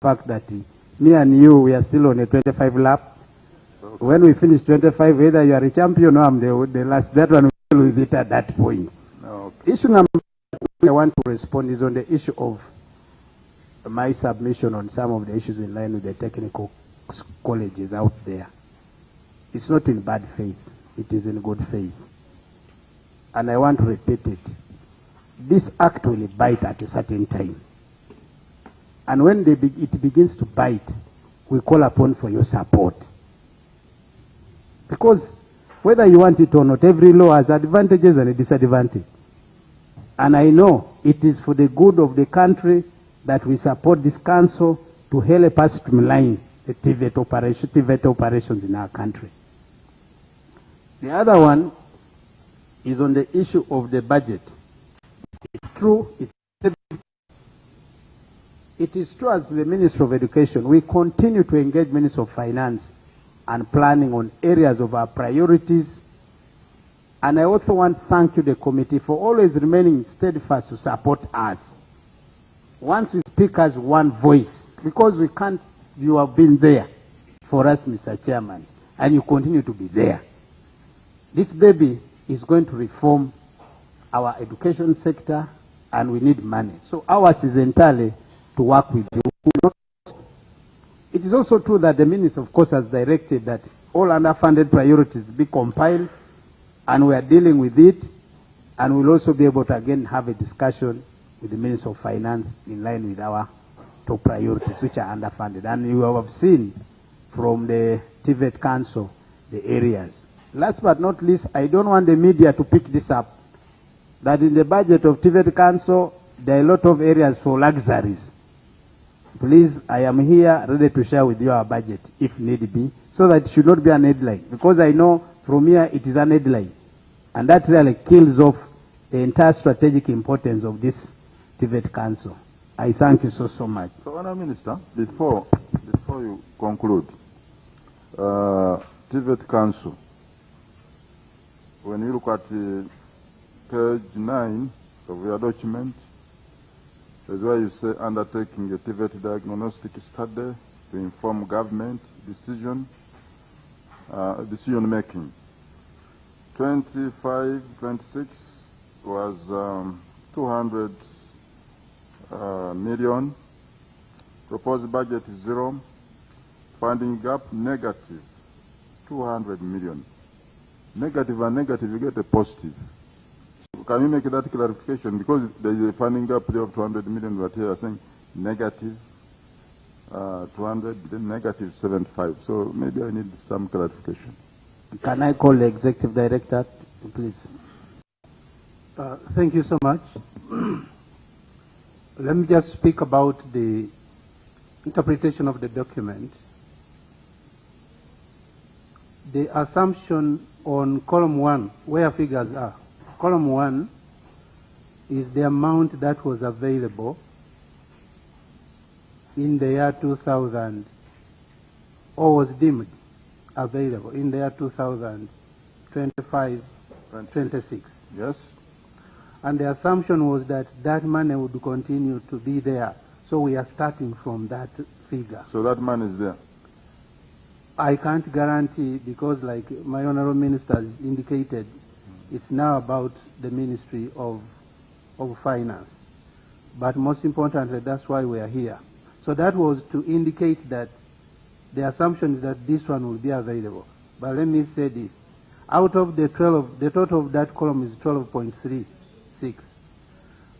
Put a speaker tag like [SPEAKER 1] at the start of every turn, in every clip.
[SPEAKER 1] fact that me and you, we are still on a 25 lap. Okay. When we finish 25, either you are a champion or I'm the last. That one will deal with it at that point. Okay. Issue number I want to respond is on the issue of my submission on some of the issues in line with the technical colleges out there. It's not in bad faith. It is in good faith. And I want to repeat it. This act will bite at a certain time. And when it begins to bite, we call upon for your support. Because whether you want it or not, every law has advantages and a disadvantage. And I know it is for the good of the country that we support this council to help us streamline the TVET operations in our country. The other one is on the issue of the budget. It's true, it is true as the Ministry of Education, we continue to engage Ministry of Finance and planning on areas of our priorities. And I also want to thank you, the committee, for always remaining steadfast to support us. Once we speak as one voice, because we can't, you have been there for us, Mr. Chairman, and you continue to be there. This baby is going to reform our education sector, and we need money. So ours is entirely to work with you. It is also true that the Minister, of course, has directed that all underfunded priorities be compiled, and we are dealing with it, and we'll also be able to again have a discussion with the Minister of Finance in line with our top priorities, which are underfunded. And you have seen from the TVET Council the areas. Last but not least, I don't want the media to pick this up, that in the budget of TVET Council, there are a lot of areas for luxuries. Please, I am here ready to share with you our budget, if need be, so that it should not be an headline. Because I know from here it is an headline. And that really kills off the entire strategic importance of this TVET Council. I thank you so much.
[SPEAKER 2] So, Honourable Minister, before you conclude, TVET Council, when you look at page 9 of your document, that's why you say undertaking a TVET diagnostic study to inform government decision making. 25-26 was 200 million. Proposed budget is 0. Funding gap negative 200 million. Negative and negative, you get a positive. Can you make that clarification? Because there is a funding gap there of 200 million, but here you are saying negative 200, then negative 75. So maybe I need some clarification.
[SPEAKER 1] Can I call the Executive Director, please?
[SPEAKER 3] Thank you so much. Let me just speak about the interpretation of the document. The assumption on column 1, where figures are. Column 1 is the amount that was available in the year 2000, or was deemed available in the year 2025, 26.
[SPEAKER 2] Yes.
[SPEAKER 3] And the assumption was that that money would continue to be there. So we are starting from that figure.
[SPEAKER 2] So that money is there?
[SPEAKER 3] I can't guarantee, because like my Honourable Minister has indicated, it's now about the Ministry of Finance. But most importantly, that's why we are here. So that was to indicate that the assumption is that this one will be available. But let me say this. Out of the 12, the total of that column is 12.36.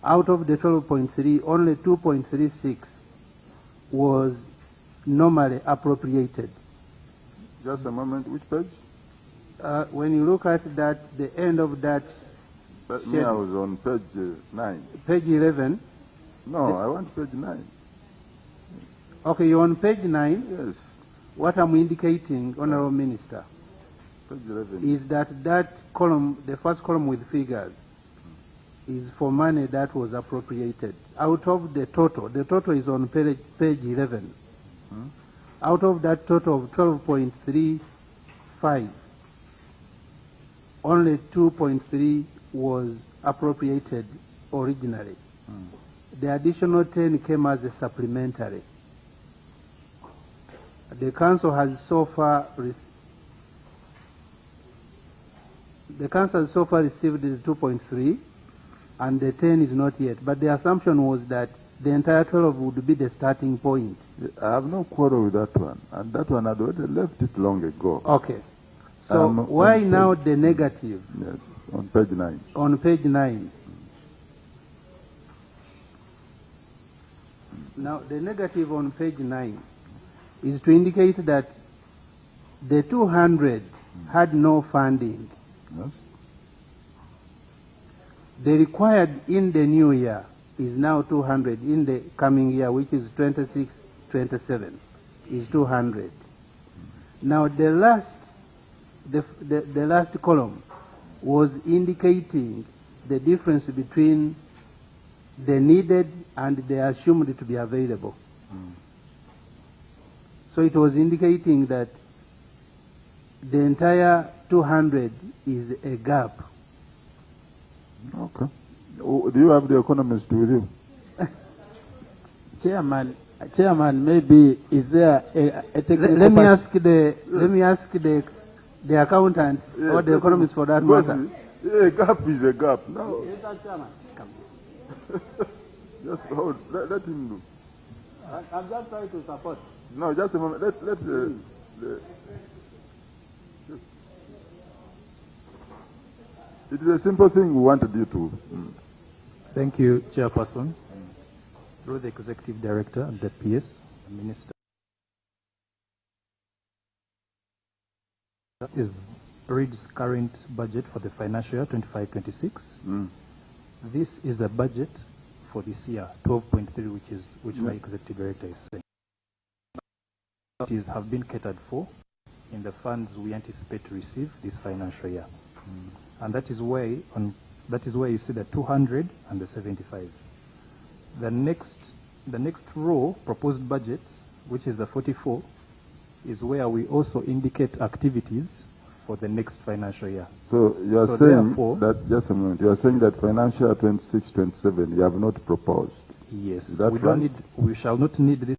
[SPEAKER 3] Out of the 12.3, only 2.36 was normally appropriated.
[SPEAKER 2] Just a moment, which page?
[SPEAKER 3] When you look at that, the end of that.
[SPEAKER 2] Me, I was on page 9.
[SPEAKER 3] Page 11.
[SPEAKER 2] No, I want page 9.
[SPEAKER 3] Okay, you're on page 9?
[SPEAKER 2] Yes.
[SPEAKER 3] What I'm indicating, Honourable Minister,
[SPEAKER 2] page 11,
[SPEAKER 3] is that that column, the first column with figures, is for money that was appropriated. Out of the total is on page 11. Out of that total of 12.35, only 2.3 was appropriated originally. The additional 10 came as a supplementary. The council has so far received the 2.3, and the 10 is not yet. But the assumption was that the entire 12 would be the starting point.
[SPEAKER 2] I have no quarrel with that one, and that one I'd already left it long ago.
[SPEAKER 3] Okay. So why now the negative?
[SPEAKER 2] Yes, on page 9.
[SPEAKER 3] On page 9. Now, the negative on page 9 is to indicate that the 200 had no funding.
[SPEAKER 2] Yes.
[SPEAKER 3] The required in the new year is now 200 in the coming year, which is 26-27, is 200. Now, the last column was indicating the difference between the needed and the assumed to be available. So it was indicating that the entire 200 is a gap.
[SPEAKER 2] Okay. Do you have the economist with you?
[SPEAKER 1] Chairman, maybe is there a technical...
[SPEAKER 3] Let me ask the accountant, yes, or the economist for that matter.
[SPEAKER 2] A gap is a gap. No.
[SPEAKER 1] Mr. Chairman, come.
[SPEAKER 2] Just hold. Let him do.
[SPEAKER 1] I'm just trying to support.
[SPEAKER 2] No, just a moment. It is a simple thing we wanted you to.
[SPEAKER 4] Thank you, Chairperson. Through the Executive Director and the PS, the Minister, is reads current budget for the financial year 25-26. This is the budget for this year, 12.3, which my Executive Director is saying. These have been catered for in the funds we anticipate to receive this financial year. And that is why you see the 200 and the 75. The next row, proposed budget, which is the 44, is where we also indicate activities for the next financial year.
[SPEAKER 2] So you are saying that, just a moment, you are saying that financial year 26-27 you have not proposed.
[SPEAKER 4] Yes.
[SPEAKER 2] Is that right?
[SPEAKER 4] We shall not need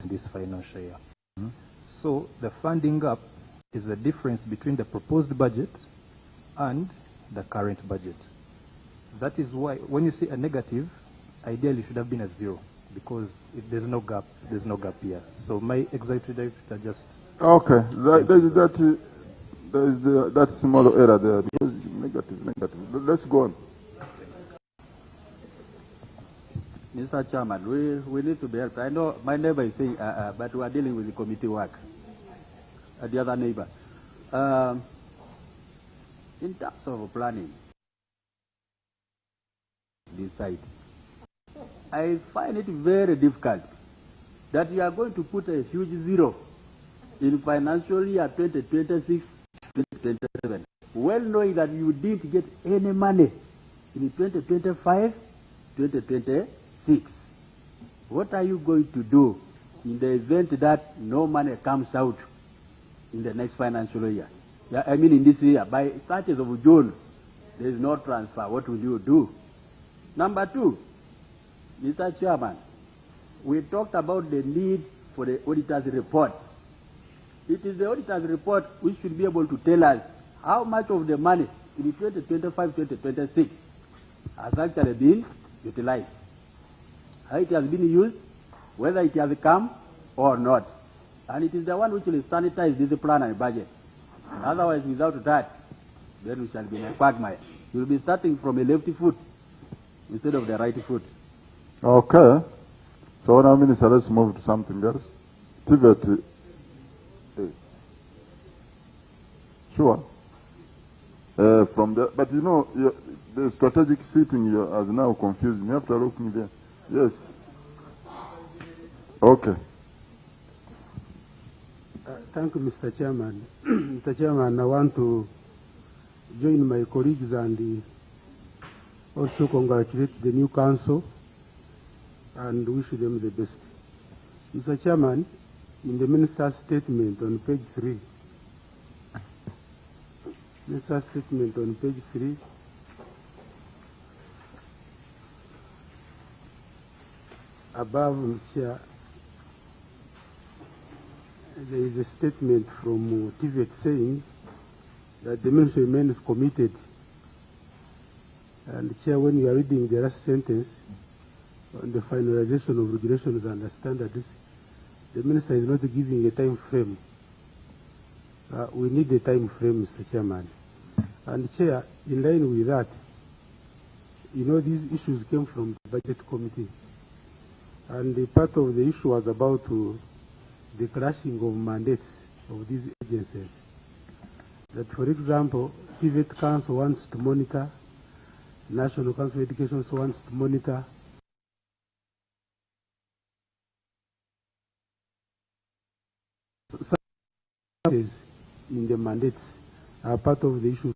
[SPEAKER 4] this financial year. So the funding gap is the difference between the proposed budget and the current budget. That is why when you see a negative, ideally it should have been a 0, because if there's no gap, there's no gap here. So my executive director just...
[SPEAKER 2] Okay, that small error there, because negative. Let's go on.
[SPEAKER 1] Mr. Chairman, we need to be helped. I know my neighbor is saying, but we are dealing with the committee work. The other neighbor. In terms of planning, this site, I find it very difficult that you are going to put a huge 0 in financial year 2026-2027, well knowing that you didn't get any money in 2025-2026. What are you going to do in the event that no money comes out in the next financial year? Yeah, I mean in this year, by 30th of June, there is no transfer. What will you do? Number 2, Mr. Chairman, we talked about the need for the auditor's report. It is the auditor's report which should be able to tell us how much of the money in 2025-2026 has actually been utilized, how it has been used, whether it has come or not. And it is the one which will sanitize this plan and budget. Otherwise, without that, then we shall be in a quagmire. We will be starting from a left foot instead of the right foot.
[SPEAKER 2] Okay. So now, Minister, let's move to something else. TVET. Sure. From the, but you know, the strategic seating has now confused me. You have to look me there. Yes. Okay.
[SPEAKER 3] Thank you, Mr. Chairman. Mr. Chairman, I want to join my colleagues and also congratulate the new council and wish them the best. Mr. Chairman, in the minister's statement on page 3, minister's statement on page 3, above, Mr. Chair, There is a statement from TVET saying that the Ministry remains committed. And Chair, when you are reading the last sentence on the finalization of regulations and standards, the Minister is not giving a time frame. We need a time frame, Mr. Chairman. And Chair, in line with that, you know, these issues came from the Budget Committee. And the part of the issue was about the clashing of mandates of these agencies. That, for example, TVET Council wants to monitor, National Council of Education also wants to monitor. Some in the mandates are part of the issue.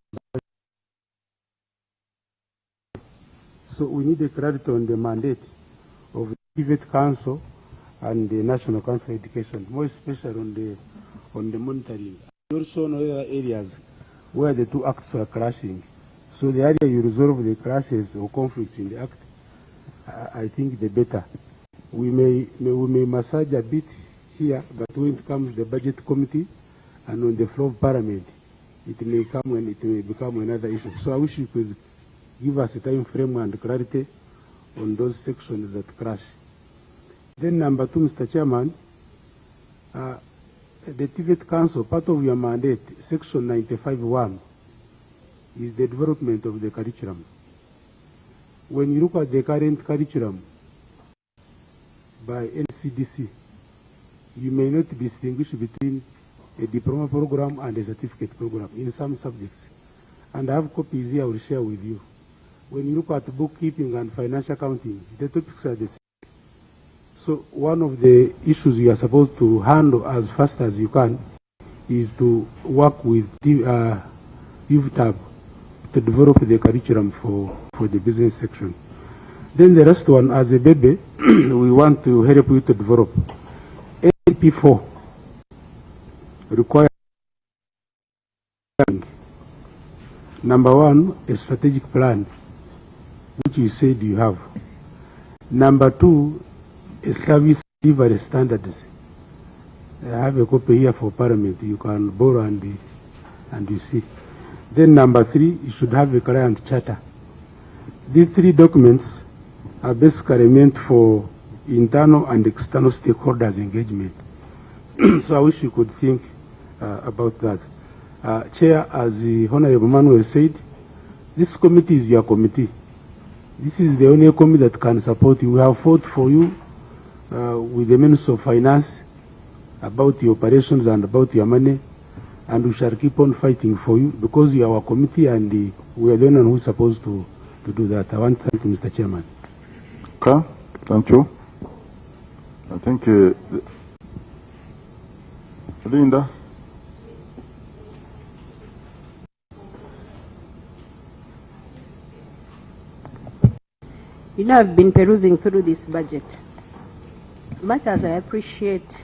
[SPEAKER 3] So we need a clarity on the mandate of the TVET Council and the National Council of Education, more especially on the monitoring. Also on other areas where the two acts are clashing. So the area you resolve the clashes or conflicts in the act, I think the better. We may massage a bit here, but when it comes to the Budget Committee and on the floor of Parliament, it may come and it may become another issue. So I wish you could give us a time frame and clarity on those sections that clash. Then number two, Mr. Chairman, the TVET Council, part of your mandate, section 95(1), is the development of the curriculum. When you look at the current curriculum by NCDC, you may not distinguish between a diploma program and a certificate program in some subjects. And I have copies here I will share with you. When you look at bookkeeping and financial accounting, the topics are the same. So one of the issues you are supposed to handle as fast as you can is to work with UVTAB to develop the curriculum for the business section. Then the rest one, as a baby, we want to help you to develop. AP4 requires number one, a strategic plan, which you said you have. Number two, a service delivery standards. I have a copy here for Parliament. You can borrow and you see. Then number three, you should have a client charter. These three documents are basically meant for internal and external stakeholders engagement. So I wish you could think about that. Chair, as the Honorable Manuel said, this committee is your committee. This is the only committee that can support you. We have fought for you with the Minister of Finance about the operations and about your money, and we shall keep on fighting for you because you are our committee and we are the one who is supposed to do that. I want to thank you, Mr. Chairman.
[SPEAKER 2] Okay, thank you. I think Linda.
[SPEAKER 5] You know, I've been perusing through this budget. Much as I appreciate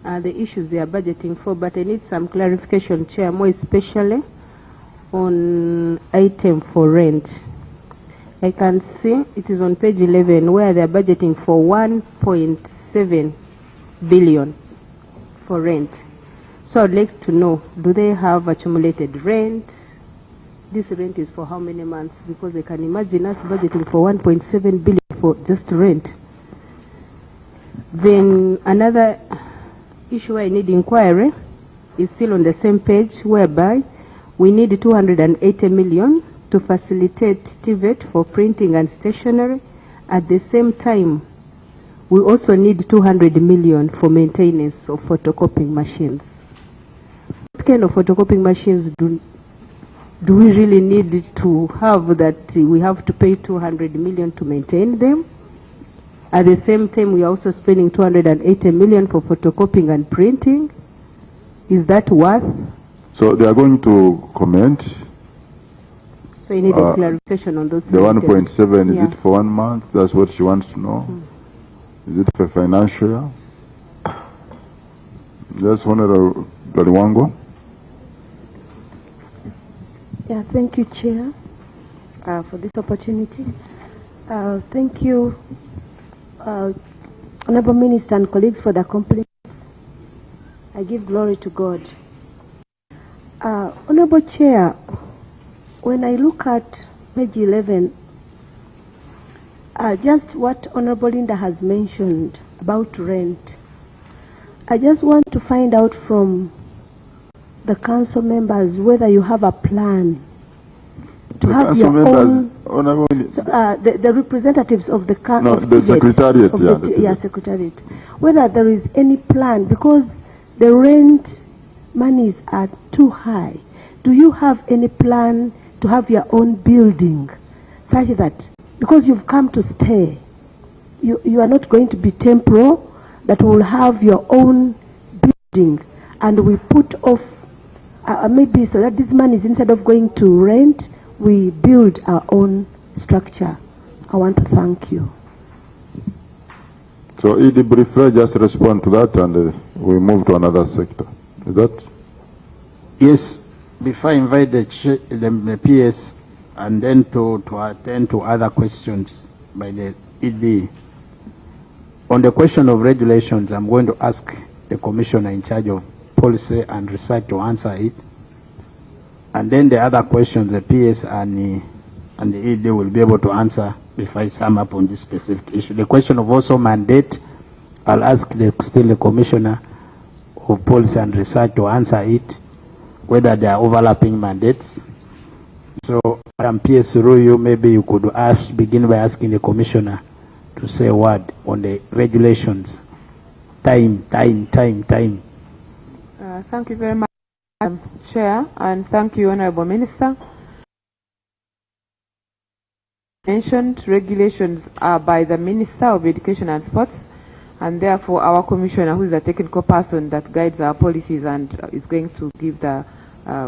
[SPEAKER 5] the issues they are budgeting for, but I need some clarification, Chair, more especially on item for rent. I can see it is on page 11 where they are budgeting for 1.7 billion for rent. So I'd like to know, do they have accumulated rent? This rent is for how many months? Because I can imagine us budgeting for 1.7 billion for just rent. Then another issue I need inquiry is still on the same page, whereby we need 280 million to facilitate TVET for printing and stationery. At the same time, we also need 200 million for maintenance of photocopying machines. What kind of photocopying machines do we really need to have that we have to pay 200 million to maintain them? At the same time, we are also spending 280 million for photocopying and printing. Is that worth?
[SPEAKER 2] So they are going to comment.
[SPEAKER 5] So you need a clarification on those.
[SPEAKER 2] The 1.7, is it for 1 month? That's what she wants to know. Is it for financial year? Just Honorable Galiwango.
[SPEAKER 6] Yeah, thank you, Chair, for this opportunity. Thank you, Honorable Minister and colleagues, for the compliments. I give glory to God. Honorable Chair, when I look at page 11, just what Honorable Linda has mentioned about rent, I just want to find out from the council members whether you have a plan to have your own. The representatives of the
[SPEAKER 2] secretariat.
[SPEAKER 6] Secretariat. Whether there is any plan, because the rent monies are too high. Do you have any plan to have your own building, such that because you've come to stay, you are not going to be temporal, that will have your own building, and we put off maybe so that this money is, instead of going to rent, we build our own structure. I want to thank you.
[SPEAKER 2] So Edie, briefly just respond to that, and we move to another sector. Is that?
[SPEAKER 1] Yes, before I invite the PS and then to attend to other questions by the ED. On the question of regulations, I'm going to ask the commissioner in charge of policy and research to answer it. And then the other questions, the PS and the ED will be able to answer if I sum up on this specific issue. The question of also mandate, I'll ask still the commissioner of policy and research to answer it, whether there are overlapping mandates. So, PS through you, maybe you could begin by asking the commissioner to say a word on the regulations. Time.
[SPEAKER 7] Thank you very much, Chair, and thank you, Honorable Minister. Mentioned regulations are by the Minister of Education and Sports, and therefore our commissioner, who is a technical person that guides our policies and is going to give the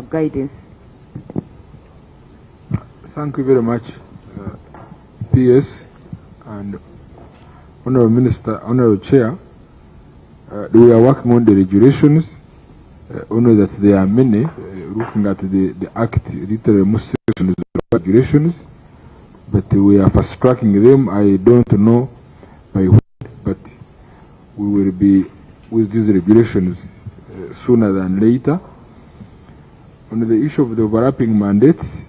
[SPEAKER 7] guidance.
[SPEAKER 8] Thank you very much, PS and Honorable Minister, Honorable Chair. We are working on the regulations. Only that there are many, looking at the Act, literally most sections of regulations, but we are fast tracking them. I don't know by when, but we will be with these regulations sooner than later. On the issue of the overlapping mandates,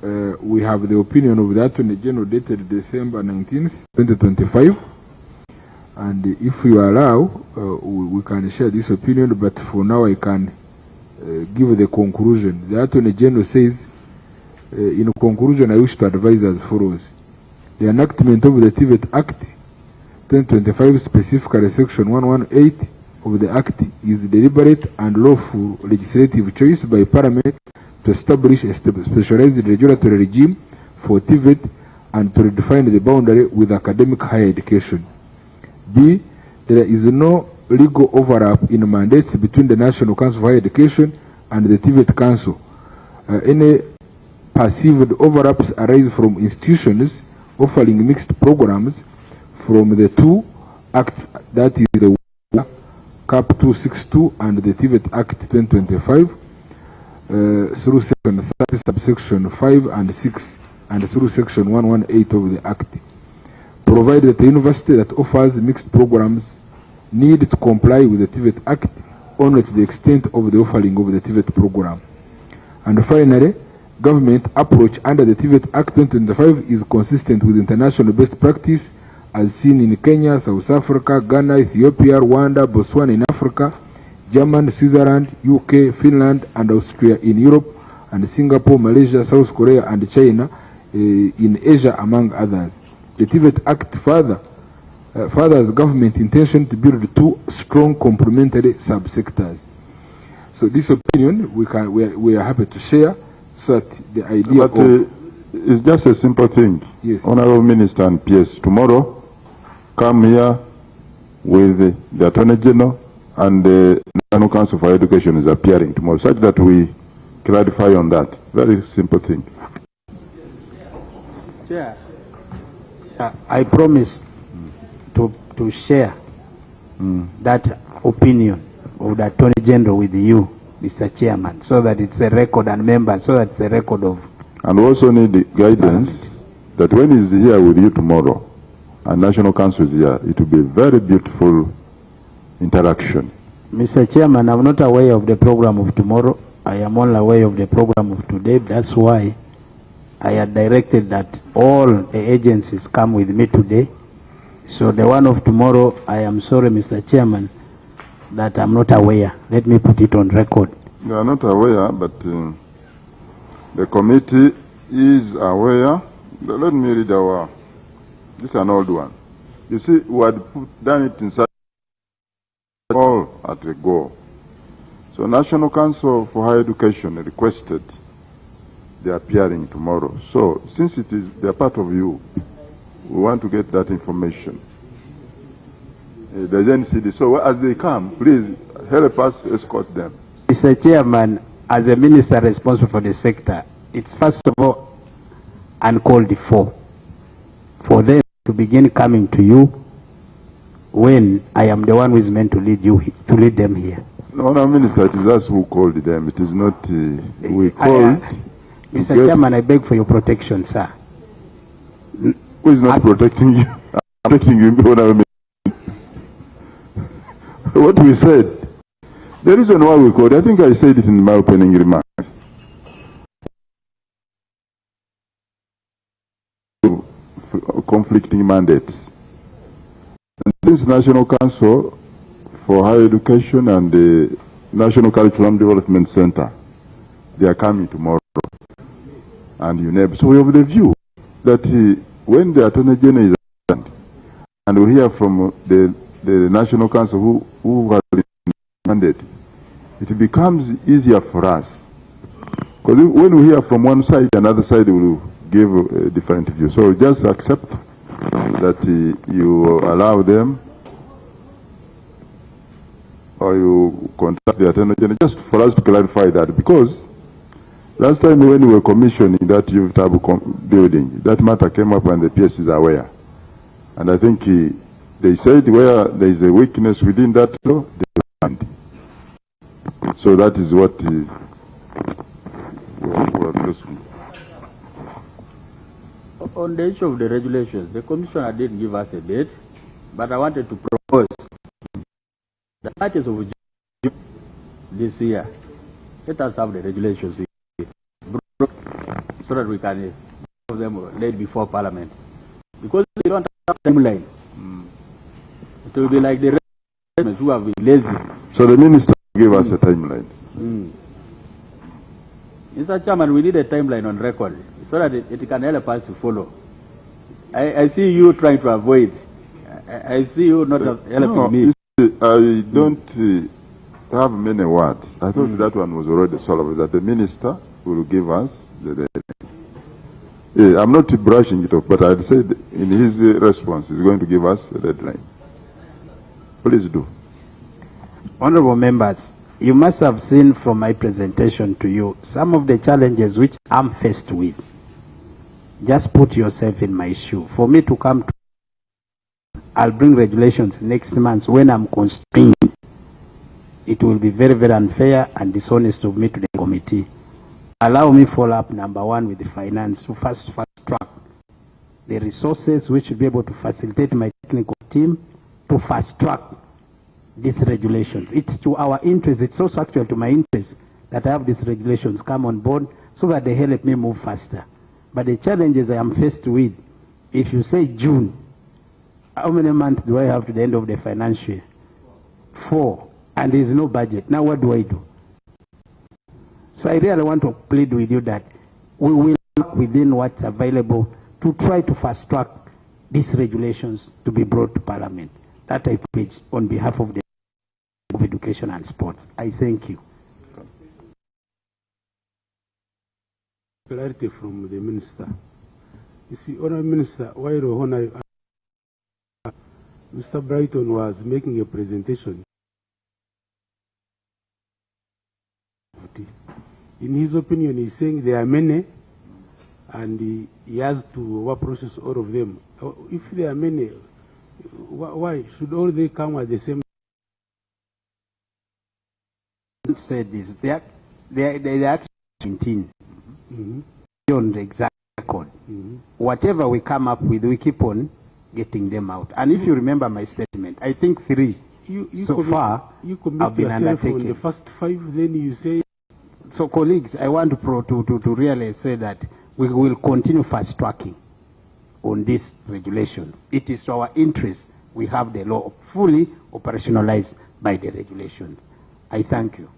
[SPEAKER 8] we have the opinion of the Attorney General dated December 19th, 2025. And if you allow, we can share this opinion, but for now I can give the conclusion. The Attorney General says, in conclusion, I wish to advise as follows. The enactment of the TVET Act 2025, specifically Section 118 of the Act, is deliberate and lawful legislative choice by Parliament to establish a specialized regulatory regime for TVET and to redefine the boundary with academic higher education. B, there is no legal overlap in mandates between the National Council for Higher Education and the TVET Council. Any perceived overlaps arise from institutions offering mixed programs from the two acts, that is the CAP 262 and the TVET Act 2025, through Section 30, subsection 5 and 6, and through Section 118 of the Act. Provided that the university that offers mixed programs need to comply with the TVET Act only to the extent of the offering of the TVET program. And finally, government approach under the TVET Act 2025 is consistent with international best practice as seen in Kenya, South Africa, Ghana, Ethiopia, Rwanda, Botswana in Africa, Germany, Switzerland, UK, Finland, and Austria in Europe, and Singapore, Malaysia, South Korea, and China in Asia, among others. The TVET Act furthers government intention to build two strong complementary subsectors. So this opinion we are happy to share, so that the idea
[SPEAKER 2] it's just a simple thing.
[SPEAKER 8] Yes.
[SPEAKER 2] Honorable Minister and PS, tomorrow come here with the Attorney General, and the National Council for Education is appearing tomorrow, such that we clarify on that. Very simple thing.
[SPEAKER 1] Chair, I promise to share that opinion of the Attorney General with you, Mr. Chairman, so that it's a record, and members, so that it's a record of.
[SPEAKER 2] And we also need the guidance that when he's here with you tomorrow, and National Council is here, it will be a very beautiful interaction.
[SPEAKER 1] Mr. Chairman, I'm not aware of the program of tomorrow. I am only aware of the program of today. That's why I had directed that all the agencies come with me today. So the one of tomorrow, I am sorry, Mr. Chairman, that I'm not aware. Let me put it on record.
[SPEAKER 2] You are not aware, but the committee is aware. Let me read this is an old one. You see, we had done it inside all at a go. So National Council for Higher Education requested the appearing tomorrow. So since it is they're part of you, we want to get that information. The NCD. So as they come, please help us escort them.
[SPEAKER 1] Mr. Chairman, as a minister responsible for the sector, it's first of all uncalled for them to begin coming to you when I am the one who is meant to lead them here.
[SPEAKER 2] No, Minister, it is us who called them. It is not we called.
[SPEAKER 1] Mr. Chairman, I beg for your protection, sir.
[SPEAKER 2] Who is not protecting you? I'm protecting you, Honorable Minister. What we said, the reason why we called, I think I said it in my opening remarks. Conflicting mandates. And this National Council for Higher Education and the National Curriculum Development Center, they are coming tomorrow. And so we have the view that when the Attorney General is around, and we hear from the National Council who has the mandate, it becomes easier for us. Because when we hear from one side, another side will give a different view. So just accept that you allow them, or you contact the Attorney General, just for us to clarify that. Because last time when we were commissioning that UVTAB building, that matter came up and the PS is aware. And I think they said where there is a weakness within that law, they find. So that is what we are listening.
[SPEAKER 9] On the issue of the regulations, the Commissioner didn't give us a date, but I wanted to propose the 30th of June this year, let us have the regulations here, so that we can have them laid before Parliament. Because we don't have a timeline. It will be like the regulations who have been lazy.
[SPEAKER 2] So the Minister gave us a timeline.
[SPEAKER 9] Mr. Chairman, we need a timeline on record so that it can help us to follow. I see you trying to avoid. I see you not helping me.
[SPEAKER 2] I don't have many words. I thought that one was already solved, that the Minister will give us the deadline. I'm not brushing it off, but I'd say in his response, he's going to give us a deadline. Please do.
[SPEAKER 1] Honorable members, you must have seen from my presentation to you some of the challenges which I'm faced with. Just put yourself in my shoe. For me to come to, I'll bring regulations next month when I'm constrained. It will be very, very unfair and dishonest of me to the committee. Allow me follow up, number one, with the finance to fast track the resources which will be able to facilitate my technical team to fast track these regulations. It's to our interest, it's also actually to my interest that I have these regulations come on board so that they help me move faster. But the challenges I am faced with, if you say June, how many months do I have to the end of the financial year? 4, and there is no budget. Now what do I do? So I really want to plead with you that we will work within what's available to try to fast track these regulations to be brought to Parliament. That I pledge on behalf of the Education and Sports. I thank you.
[SPEAKER 3] Clarity from the Minister. You see, Honourable Minister, while Mr. Brighton was making a presentation, in his opinion, he's saying there are many, and he has to process all of them. If there are many, why should all they come at the same time?
[SPEAKER 1] Said this, they are actually 19 on the exact record. Whatever we come up with, we keep on getting them out. And if you remember my statement, I think 3 so far
[SPEAKER 3] you
[SPEAKER 1] have
[SPEAKER 3] commit
[SPEAKER 1] been
[SPEAKER 3] yourself on
[SPEAKER 1] undertaken.
[SPEAKER 3] the first 5, then you say.
[SPEAKER 1] So, colleagues, I want to really say that we will continue fast-tracking on these regulations. It is to our interest we have the law fully operationalized by the regulations. I thank you.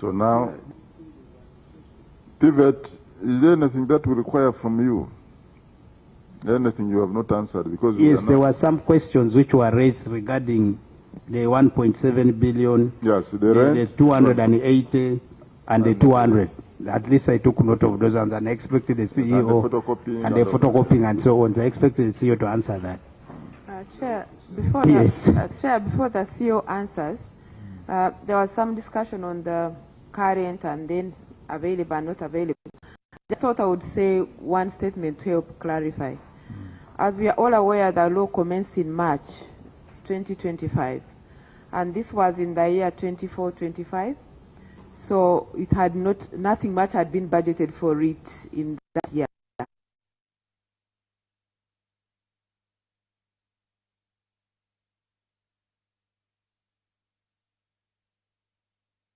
[SPEAKER 2] So now, TVET, is there anything that we require from you? Anything you have not answered? Because
[SPEAKER 1] yes, there were some questions which were raised regarding the 1.7 billion,
[SPEAKER 2] yes, the
[SPEAKER 1] 280, and the 200. At least I took note of those, and I expected the CEO
[SPEAKER 2] and the
[SPEAKER 1] photocopying and so on. So I expected the CEO to answer that.
[SPEAKER 7] Chair, before
[SPEAKER 1] yes.
[SPEAKER 7] Chair, before the CEO answers, there was some discussion on the current and then available and not available. I thought I would say one statement to help clarify. As we are all aware, the law commenced in March 2025, and this was in the year 24-25. So it had nothing much had been budgeted for it in that year.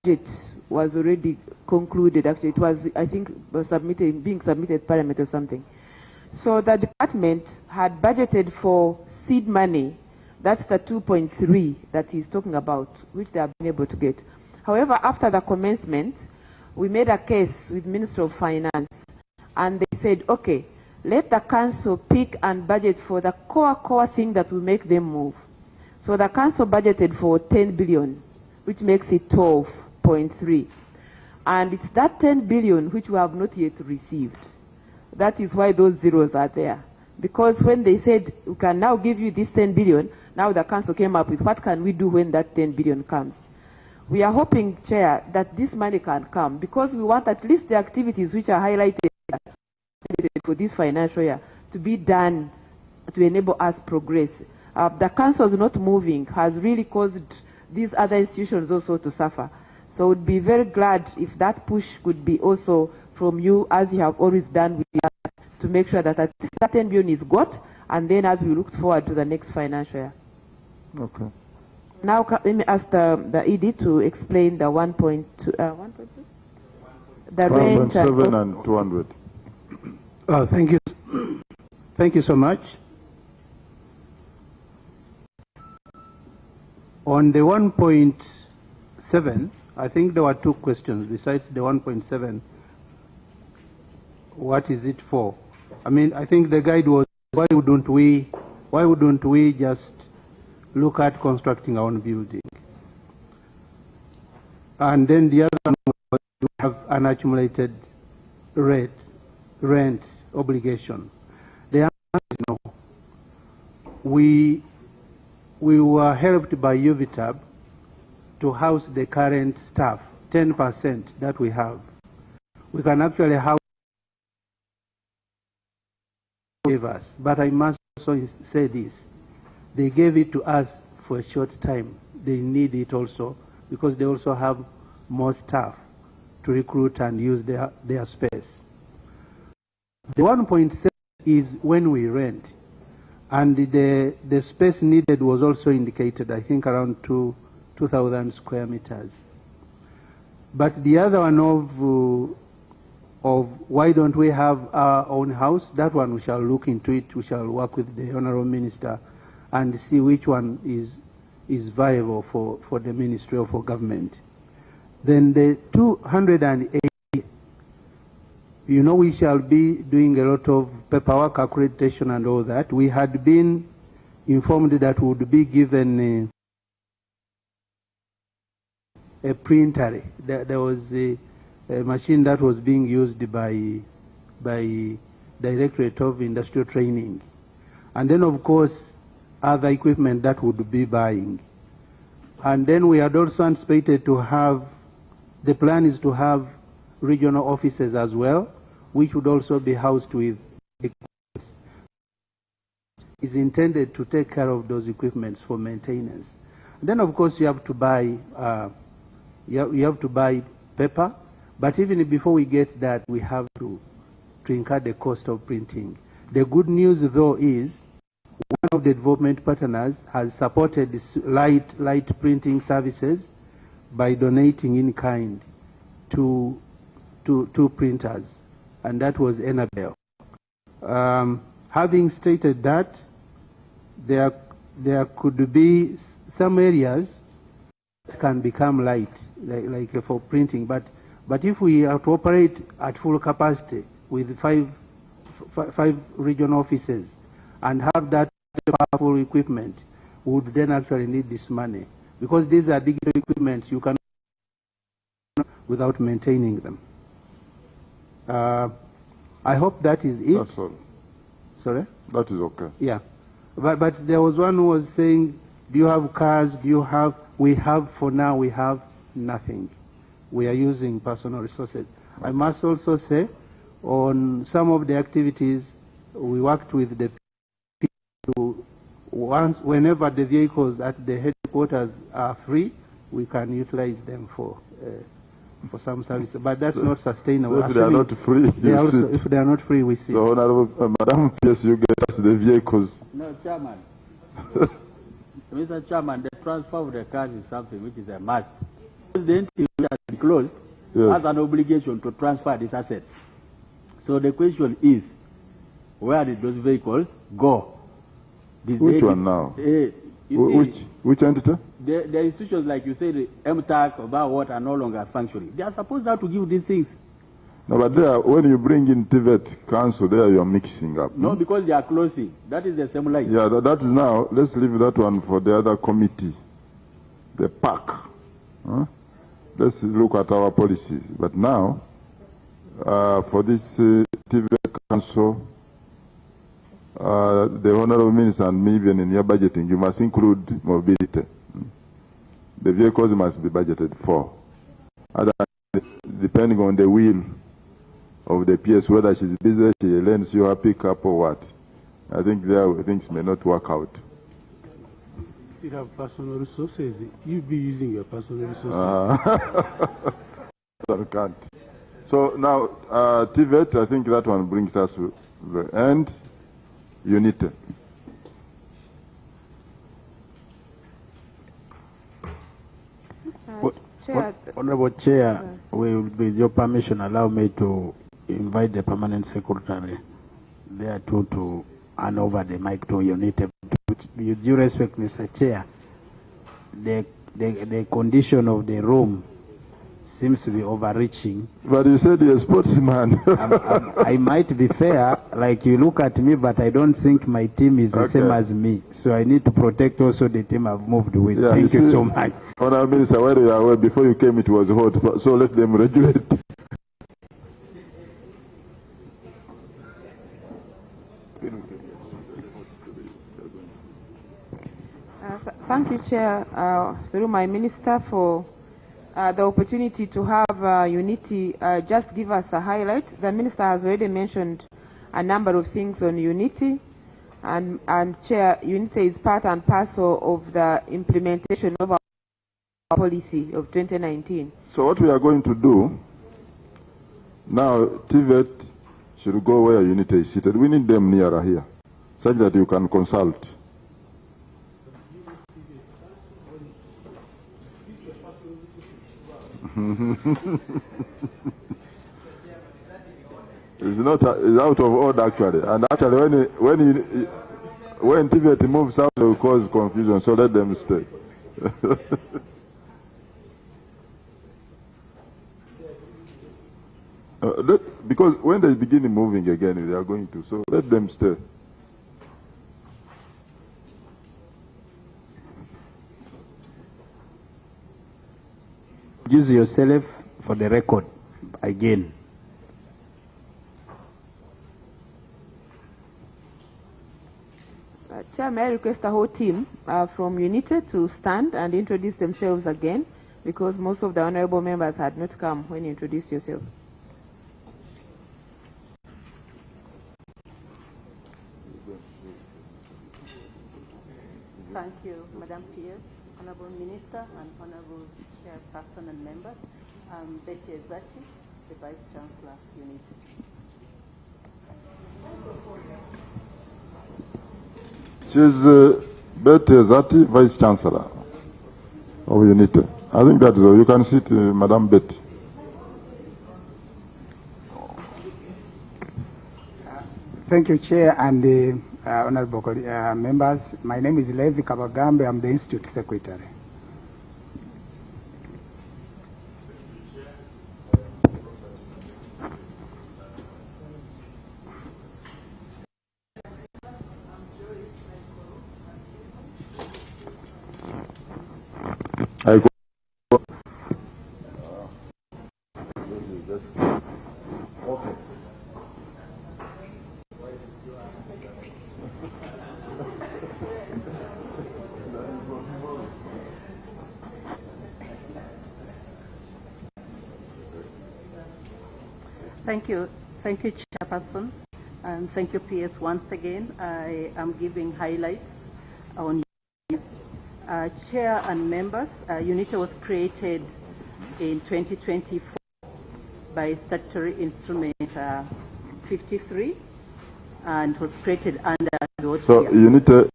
[SPEAKER 7] Budget was already concluded. Actually, it was, I think, being submitted to Parliament or something. So the department had budgeted for seed money. That's the 2.3 that he's talking about, which they have been able to get. However, after the commencement, we made a case with Ministry of Finance, and they said, okay, let the council pick and budget for the core thing that will make them move. So the council budgeted for 10 billion, which makes it 12.3. And it's that 10 billion which we have not yet received. That is why those zeros are there. Because when they said, we can now give you this 10 billion, now the council came up with what can we do when that 10 billion comes. We are hoping, Chair, that this money can come because we want at least the activities which are highlighted for this financial year to be done to enable us progress. The council is not moving, has really caused these other institutions also to suffer. So we'd be very glad if that push could be also from you, as you have always done with us, to make sure that at least that 10 billion is got, and then as we look forward to the next financial year.
[SPEAKER 2] Okay.
[SPEAKER 7] Now let me ask the ED to explain the 1.2, 1.2? The range
[SPEAKER 2] 1.7 and 200.
[SPEAKER 3] Thank you. Thank you so much. On the 1.7, I think there were two questions besides the 1.7. What is it for? I mean, I think the guide was why wouldn't we just look at constructing our own building? And then the other one was to have an accumulated rent obligation. The answer is no. We were helped by UVTAB to house the current staff, 10% that we have. We can actually house us, but I must also say this. They gave it to us for a short time. They need it also because they also have more staff to recruit and use their space. The 1.7 is when we rent, and the space needed was also indicated, I think around 2,000 square meters. But the other one of why don't we have our own house, that one we shall look into it. We shall work with the Honourable Minister and see which one is viable for the Ministry or for government. Then the 280, you know, we shall be doing a lot of paperwork, accreditation and all that. We had been informed that we would be given a printer. There was a machine that was being used by Directorate of Industrial Training. And then, of course, other equipment that would be buying. And then we had also anticipated to have, the plan is to have regional offices as well, which would also be housed with equipment. Is intended to take care of those equipments for maintenance. And then, of course, you have to buy paper. But even before we get that, we have to incur the cost of printing. The good news, though, is one of the development partners has supported this light printing services by donating in kind to printers, and that was Enabel. Having stated that, there could be some areas that can become light, like for printing, but if we are to operate at full capacity with five regional offices and have that powerful equipment, we would then actually need this money, because these are digital equipment you cannot without maintaining them. I hope that is it.
[SPEAKER 2] That's all.
[SPEAKER 3] Sorry?
[SPEAKER 2] That is okay.
[SPEAKER 3] Yeah. But there was one who was saying, do you have cars? Do you have? We have, for now, we have nothing. We are using personal resources. Okay. I must also say, on some of the activities, we worked with the people whenever the vehicles at the headquarters are free, we can utilize them for some services. But that's not sustainable.
[SPEAKER 2] So if they are not free,
[SPEAKER 3] if they are not free, we sit.
[SPEAKER 2] So, Honorable Madam PS, you get us the vehicles.
[SPEAKER 9] No, Chairman. Mr. Chairman, the transfer of the cars is something which is a must. The entity which has been closed has an obligation to transfer these assets. So the question is, where did those vehicles go?
[SPEAKER 2] Which one now? Which entity?
[SPEAKER 9] The institutions, like you say, the MTAC, about what are no longer functioning. They are supposed to give these things.
[SPEAKER 2] No, but there, when you bring in TVET Council, there you are mixing up.
[SPEAKER 9] No, because they are closing. That is the same line.
[SPEAKER 2] Yeah, that is now. Let's leave that one for the other committee, the PAC. Huh? Let's look at our policies. But now, for this TVET Council, the Honorable Minister and me, even in your budgeting, you must include mobility. The vehicles must be budgeted for. Depending on the will of the PS, whether she's busy, she lends you a pickup or what. I think there things may not work out.
[SPEAKER 3] You have personal resources. You'd be using your personal resources.
[SPEAKER 2] I can't. So now, TVET, I think that one brings us to the end. Unity.
[SPEAKER 1] Honorable Chair, with your permission, allow me to invite the Permanent Secretary there too to hand over the mic to Unity. With due respect, Mr. Chair, the condition of the room seems to be overreaching.
[SPEAKER 2] But you said you're a sportsman.
[SPEAKER 1] I might be fair, like you look at me, but I don't think my team is the same as me. So I need to protect also the team I've moved with. Yeah, Thank you so much.
[SPEAKER 2] Honorable Minister, where you are, before you came it was hot, so let them regulate.
[SPEAKER 7] Thank you, Chair, through my Minister, for the opportunity to have Unity just give us a highlight. The Minister has already mentioned a number of things on Unity, and Chair, Unity is part and parcel of the implementation of our policy of 2019.
[SPEAKER 2] So what we are going to do now, TVET should go where Unity is seated. We need them nearer here, such that you can consult. It's out of order actually, and actually when TVET moves out, it will cause confusion. So let them stay. Because when they begin moving again, they are going to. So let them stay.
[SPEAKER 1] Use yourself for the record again.
[SPEAKER 7] Chair, may I request the whole team from Unity to stand and introduce themselves again, because most of the honorable members had not come when you introduced yourself.
[SPEAKER 10] Thank you, Madam PS, Honorable Minister, and Honorable Chairperson and members. I'm Betty Ezachi, the Vice Chancellor, Unity.
[SPEAKER 2] She's Betty Zati, Vice Chancellor of UNITE. I think that is all. You can sit, Madam Betty.
[SPEAKER 11] Thank you, Chair and honorable members. My name is Levi Kabagambe. I'm the Institute Secretary.
[SPEAKER 2] I go.
[SPEAKER 10] Thank you, Chairperson, and thank you, PS. Once again, I am giving highlights on Chair and members. UNITE was created in 2024 by statutory instrument 53, and was created under the OTR.
[SPEAKER 2] So UNITE.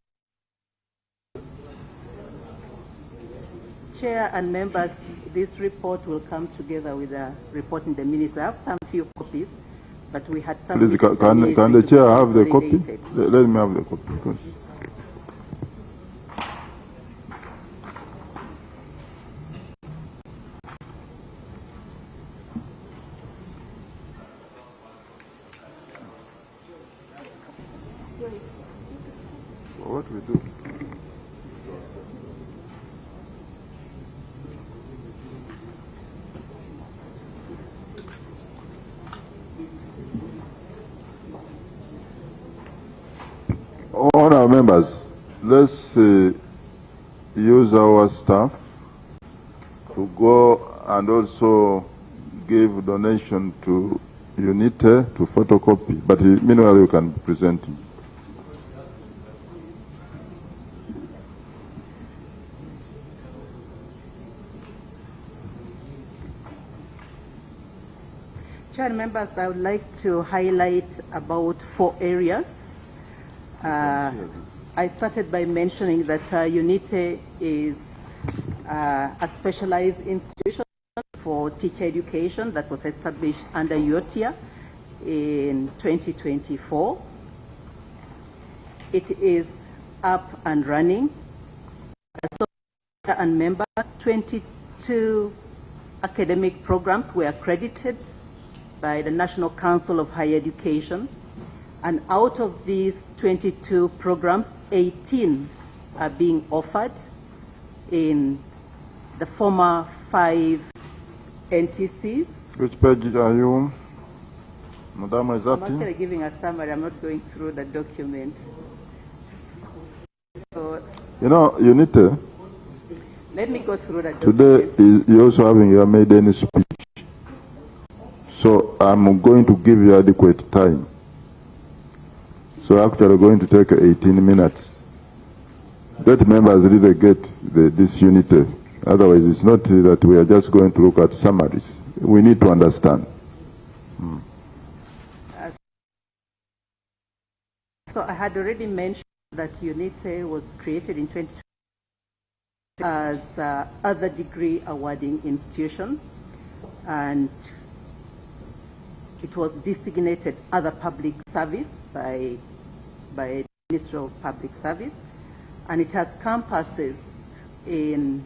[SPEAKER 10] Chair and members, this report will come together with a report in the minutes. I have some few copies, but we had some.
[SPEAKER 2] Please, can the chair have the copy? Let me have the copy, please. What we do? All our members, let's use our staff to go and also give donation to UNITE to photocopy. But meanwhile, you can present him.
[SPEAKER 10] Chair and members, I would like to highlight about 4 areas. I started by mentioning that UNITE is a specialized institution for teacher education that was established under UOTIA in 2024. It is up and running. So, and members, 22 academic programs were accredited by the National Council of Higher Education. And out of these 22 programs, 18 are being offered in the former 5 NTCs.
[SPEAKER 2] Which page are you, Madam
[SPEAKER 10] I'm
[SPEAKER 2] Izati?
[SPEAKER 10] actually giving a summary. I'm not going through the document. So,
[SPEAKER 2] You know, UNITE,
[SPEAKER 10] let me go through the document.
[SPEAKER 2] today you're also having your maiden speech. So I'm going to give you adequate time. So actually going to take 18 minutes. Let members really get this UNITE. Otherwise, it's not that we are just going to look at summaries. We need to understand.
[SPEAKER 10] So I had already mentioned that UNITE was created in 2020 as other degree awarding institution, and it was designated other public service by the Ministry of Public Service, and it has campuses in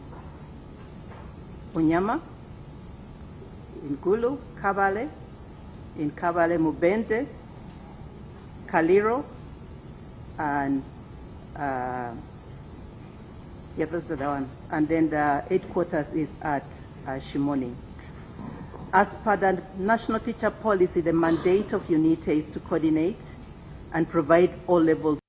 [SPEAKER 10] Unyama, in Gulu, Kabale, in Kabale Mubende, Kaliro, and yeah, that's the one. And then the headquarters is at Shimoni. As per the National Teacher Policy, the mandate of UNITE is to coordinate and provide all levels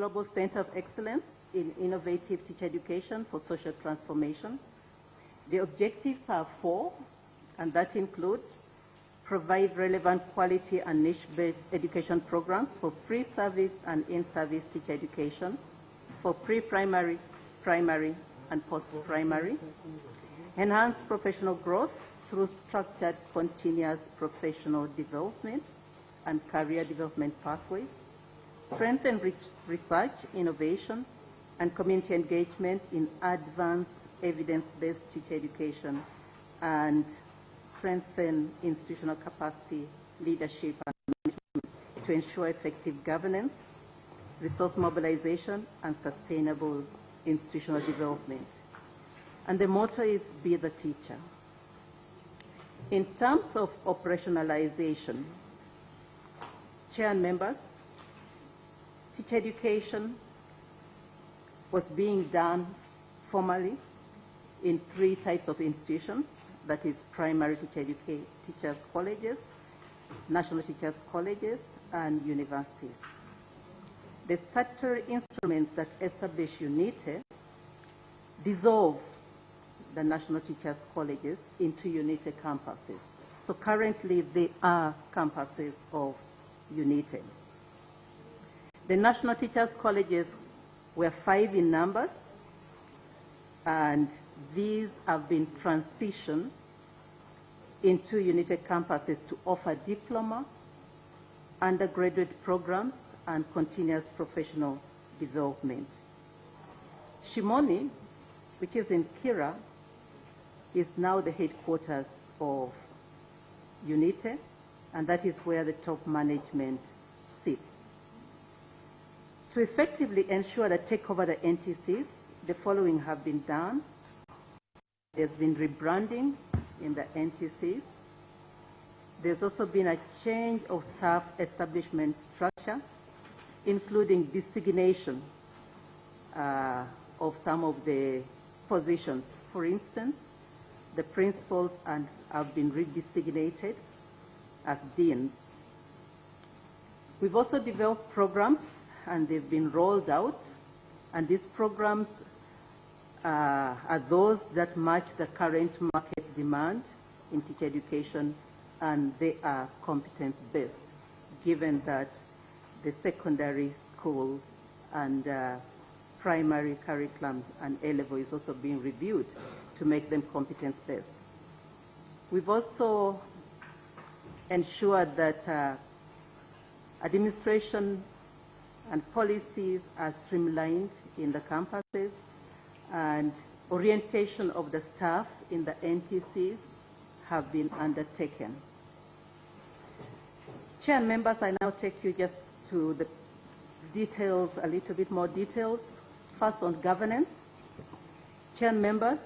[SPEAKER 10] Global Center of Excellence in Innovative Teacher Education for Social Transformation. The objectives are 4, and that includes provide relevant quality and niche-based education programs for pre-service and in-service teacher education, for pre-primary, primary, and post-primary. Enhance professional growth through structured continuous professional development and career development pathways. Strengthen research, innovation, and community engagement in advanced evidence-based teacher education, and strengthen institutional capacity, leadership, and management to ensure effective governance, resource mobilization, and sustainable institutional development. And the motto is Be the Teacher. In terms of operationalization, Chair and members, teacher education was being done formally in 3 types of institutions, that is primary teachers colleges, national teachers colleges, and universities. The statutory instruments that establish UNITE dissolve the national teachers colleges into UNITE campuses. So currently they are campuses of UNITE. The national teachers colleges were 5 in numbers, and these have been transitioned into UNITE campuses to offer diploma, undergraduate programs, and continuous professional development. Shimoni, which is in Kira, is now the headquarters of UNITE, and that is where the top management sits. To effectively ensure that take over the NTCs, the following have been done. There's been rebranding in the NTCs. There's also been a change of staff establishment structure, including designation of some of the positions. For instance, the principals have been redesignated as deans. We've also developed programs, and they've been rolled out, and these programs are those that match the current market demand in teacher education, and they are competence-based, given that the secondary schools and primary curriculum and A-level is also being reviewed to make them competence-based. We've also ensured that administration and policies are streamlined in the campuses, and orientation of the staff in the NTCs have been undertaken. Chair and members, I now take you just to the details, a little bit more details. First, on governance. Chair and members,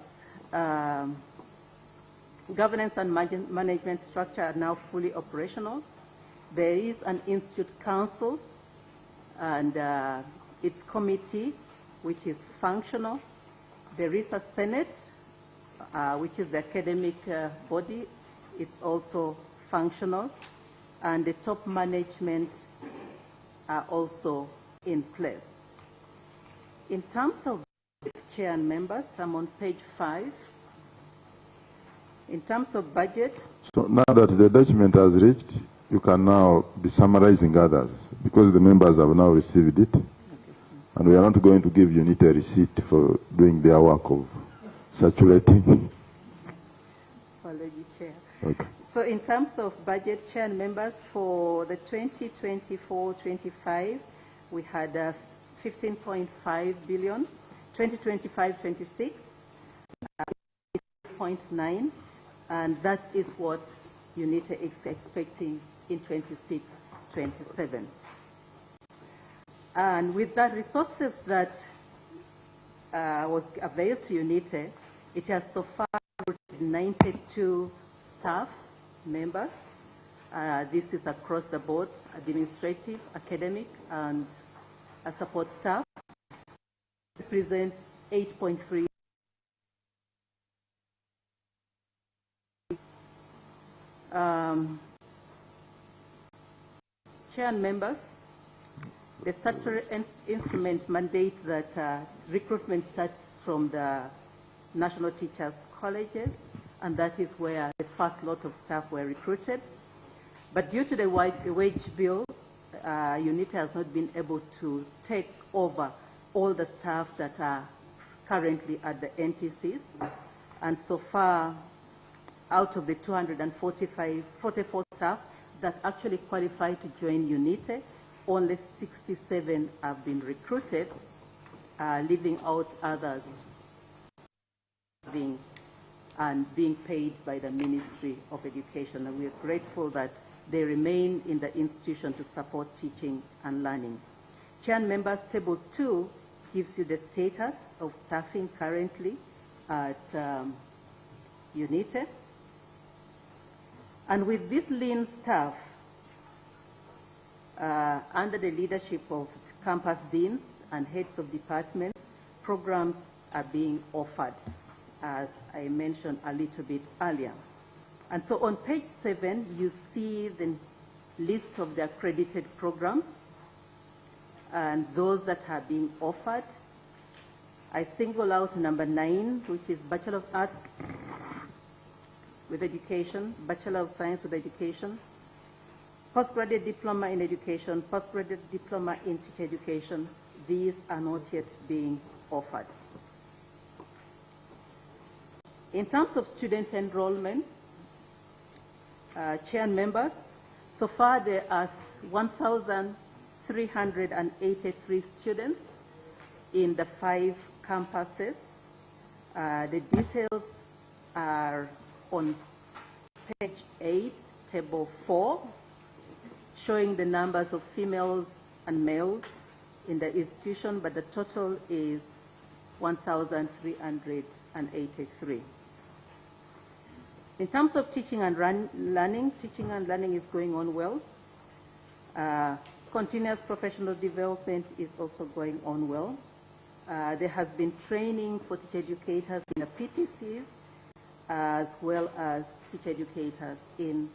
[SPEAKER 10] governance and management structure are now fully operational. There is an institute council and its committee, which is functional. There is a senate, which is the academic body. It's also functional. And the top management are also in place. In terms of chair and members, I'm on page 5. In terms of budget.
[SPEAKER 2] So now that the document has reached, you can now be summarizing others, because the members have now received it. Okay. And we are not going to give UNITE a receipt for doing their work of circulating.
[SPEAKER 10] Apology, Chair.
[SPEAKER 2] Okay.
[SPEAKER 10] So in terms of budget, Chair and members, for the 2024-25, we had 15.5 billion, 2025-26, 8.9, and that is what UNITE is expecting in 26-27. And with the resources that was availed to UNITE, it has so far recruited 92 staff members. This is across the board, administrative, academic, and support staff. It represents 8.3. Chair and members. The statutory instrument mandate that recruitment starts from the national teachers' colleges, and that is where the first lot of staff were recruited. But due to the wage bill, UNITA has not been able to take over all the staff that are currently at the NTCs. And so far, out of the 244 staff that actually qualify to join UNITA, only 67 have been recruited, leaving out others being paid by the Ministry of Education. And we are grateful that they remain in the institution to support teaching and learning. Chair and members, Table 2 gives you the status of staffing currently at UNITA. And with this lean staff, under the leadership of campus deans and heads of departments, programs are being offered, as I mentioned a little bit earlier. And so on page 7, you see the list of the accredited programs and those that are being offered. I single out number 9, which is Bachelor of Arts with Education, Bachelor of Science with Education, Postgraduate Diploma in Education, Postgraduate Diploma in Teacher Education. These are not yet being offered. In terms of student enrollments, Chair and members, so far there are 1,383 students in the 5 campuses. The details are on page 8, table 4, showing the numbers of females and males in the institution, but the total is 1,383. In terms of teaching and learning is going on well. Continuous professional development is also going on well. There has been training for teacher educators in the PTCs, as well as teacher educators in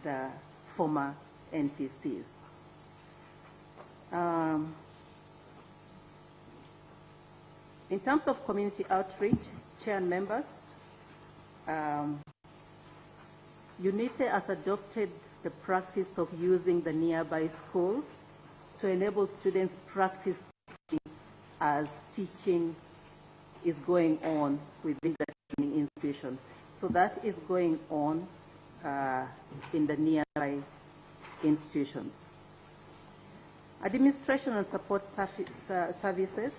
[SPEAKER 10] the former NTCs. In terms of community outreach, Chair and members, UNITA has adopted the practice of using the nearby schools to enable students practice teaching as teaching is going on within the training institution. So that is going on in the nearby institutions. Administration and support services.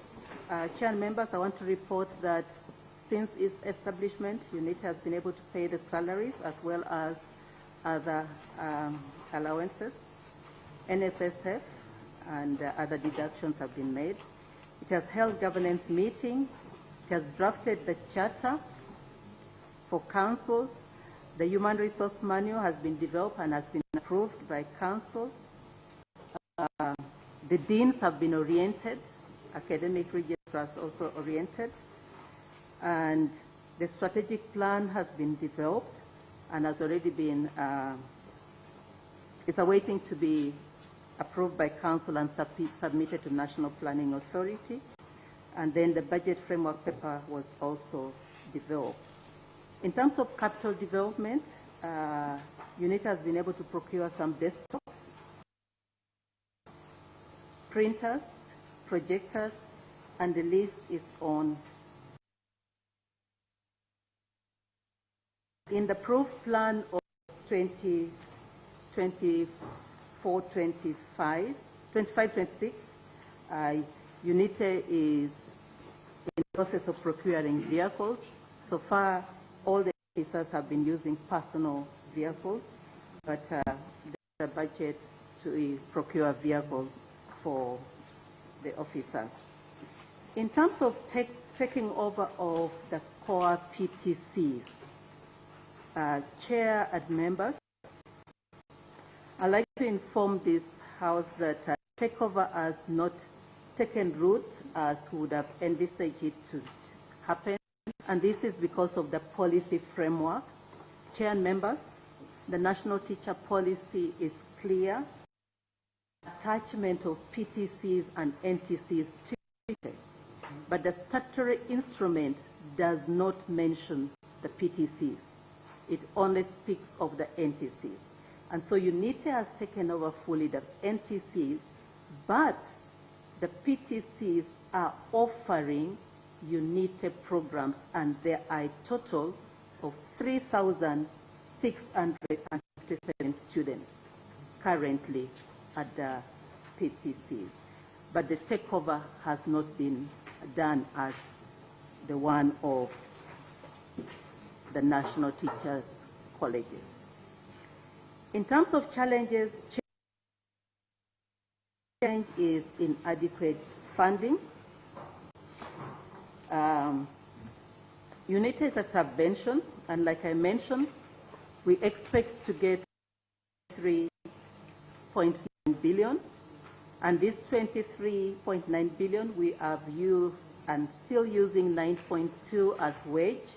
[SPEAKER 10] Chair and members, I want to report that since its establishment, UNITA has been able to pay the salaries as well as other allowances. NSSF and other deductions have been made. It has held governance meeting. It has drafted the charter for council. The human resource manual has been developed and has been approved by council. The deans have been oriented. Academic registrars also oriented. And the strategic plan has been developed and has already been, is awaiting to be approved by council and submitted to National Planning Authority. And then the budget framework paper was also developed. In terms of capital development, UNITA has been able to procure some desktops, printers, projectors, and the list is on. In the approved plan of 25-26, UNITA is in the process of procuring vehicles. So far, all the officers have been using personal vehicles, but there's a budget to procure vehicles for the officers. In terms of taking over of the core PTCs, Chair and members, I'd like to inform this House that takeover has not taken root as would have envisaged it to happen, and this is because of the policy framework. Chair and members, the national teacher policy is clear. attachment of PTCs and NTCs to it, but the statutory instrument does not mention the PTCs. It only speaks of the NTCs. And so UNITE has taken over fully the NTCs, but the PTCs are offering UNITE programs, and there are a total of 3,657 students currently at the PTCs. But the takeover has not been done as the one of the national teachers' colleges. In terms of challenges, change is inadequate funding. UNITE is a subvention, and like I mentioned, we expect to get 3.9 billion, and this 23.9 billion we have used and still using 9.2 as wage.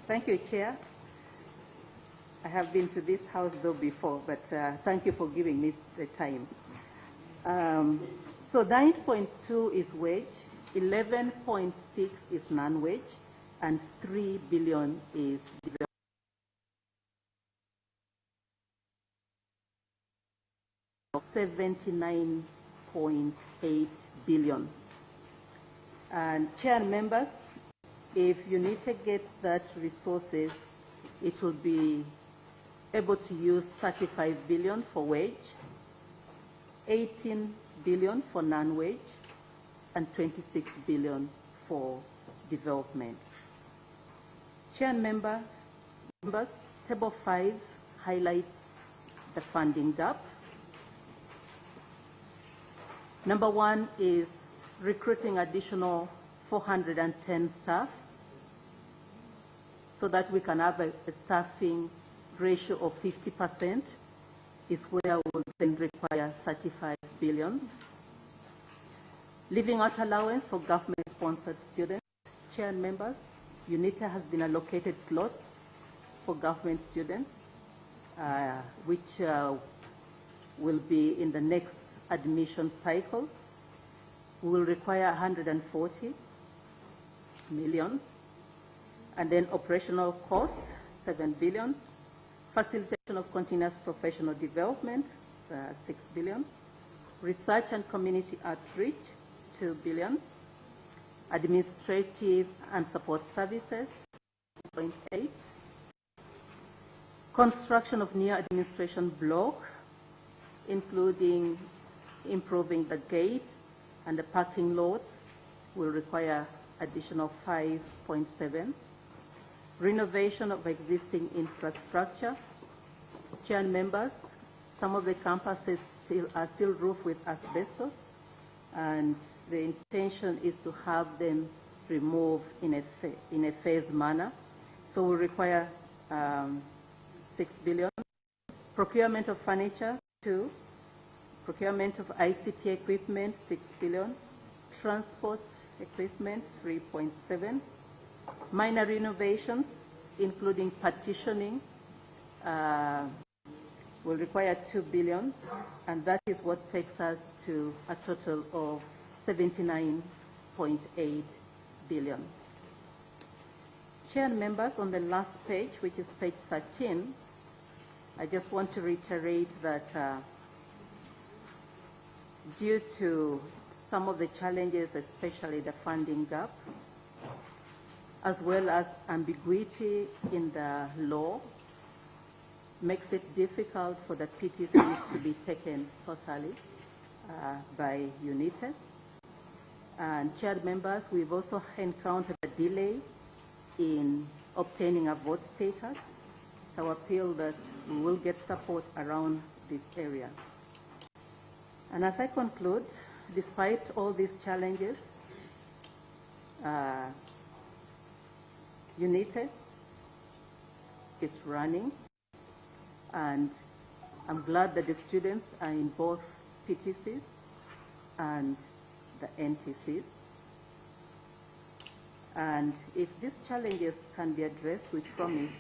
[SPEAKER 10] Thank you, Chair. I have been to this house though before, but thank you for giving me the time. So 9.2 is wage, 11.6 is non-wage, and 3 billion is development. $79.8 billion. And Chair and members, if UNITE gets that resources, it will be able to use 35 billion for wage, 18 billion for non-wage, and 26 billion for development. Chair and members, Table 5 highlights the funding gap. Number one is recruiting additional 410 staff so that we can have a staffing ratio of 50%, is where we will then require 35 billion. Living out allowance for government-sponsored students. Chair and members, UNITE has been allocated slots for government students, which will be in the next admission cycle. We will require 140 million. And then operational costs, 7 billion. Facilitation of continuous professional development, 6 billion. Research and community outreach, 2 billion. Administrative and support services, 0.8. Construction of new administration block, including improving the gate and the parking lot, will require additional 5.7. Renovation of existing infrastructure. Chair and members, some of the campuses are still roofed with asbestos, and the intention is to have them removed in a phased manner. So we require 6 billion. Procurement of furniture, 2. Procurement of ICT equipment, 6 billion. Transport equipment, 3.7. Minor renovations, including partitioning, will require 2 billion, and that is what takes us to a total of 79.8 billion. Chair and members, on the last page, which is page 13, I just want to reiterate that due to some of the challenges, especially the funding gap, as well as ambiguity in the law, makes it difficult for the PTCs to be taken totally by UNITE. And Chair members, we've also encountered a delay in obtaining a vote status. So I appeal that we will get support around this area. And as I conclude, despite all these challenges, UNITE is running, and I'm glad that the students are in both PTCs. and the NTCs. And if these challenges can be addressed, we promise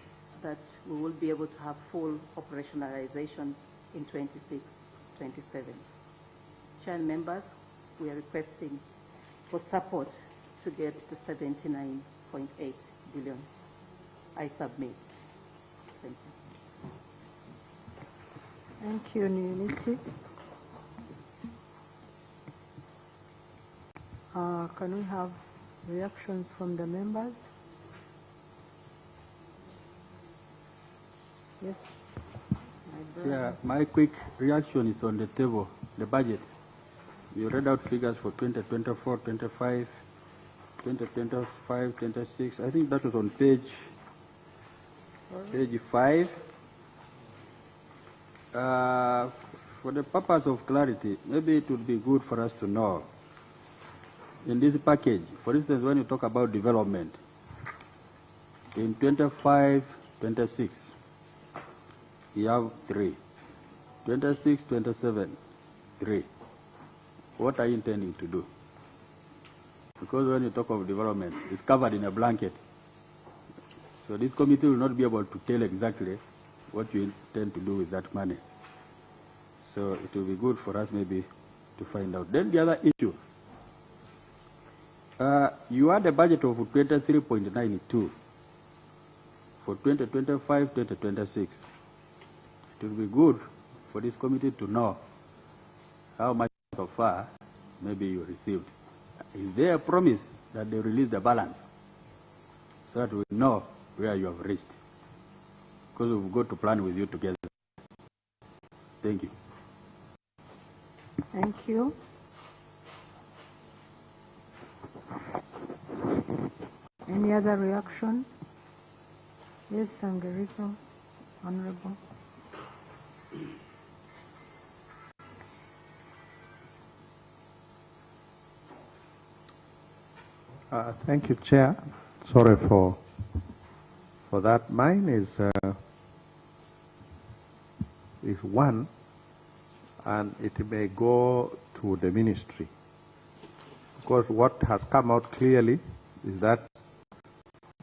[SPEAKER 10] that we will be able to have full operationalization in 26-27. Chair and members, we are requesting for support to get the 79.8 billion. I submit. Thank you.
[SPEAKER 5] Thank you, Unity. Can we have reactions from the members? Yes.
[SPEAKER 9] Yeah, my quick reaction is on the table, the budget. You read out figures for 2024, 25, 2025, 26. I think that was on page 5. For the purpose of clarity, maybe it would be good for us to know in this package, for instance, when you talk about development, in 25, 26, you have 3. 26, 27, 3. What are you intending to do? Because when you talk of development, it's covered in a blanket. So this committee will not be able to tell exactly what you intend to do with that money. So it will be good for us maybe to find out. Then the other issue, you had a budget of 23.92 for 2025, 2026. It will be good for this committee to know how much so far maybe you received. Is there a promise that they release the balance so that we know where you have reached? Because we've got to plan with you together. Thank you.
[SPEAKER 5] Thank you. Any other reaction? Yes, Sangarito, Honorable.
[SPEAKER 1] Thank you, Chair. Sorry for that. Mine is one, and it may go to the ministry. Because what has come out clearly is that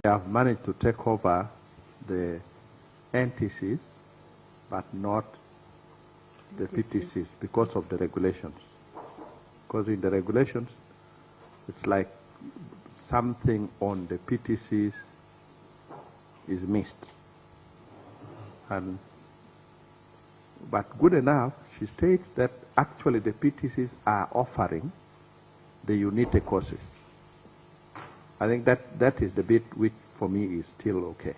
[SPEAKER 1] they have managed to take over the NTCs, but not the PTCs because of the regulations. Because in the regulations, it's like something on the PTCs is missed. But good enough, she states that actually the PTCs are offering the UNITE courses. I think that is the bit which for me is still okay.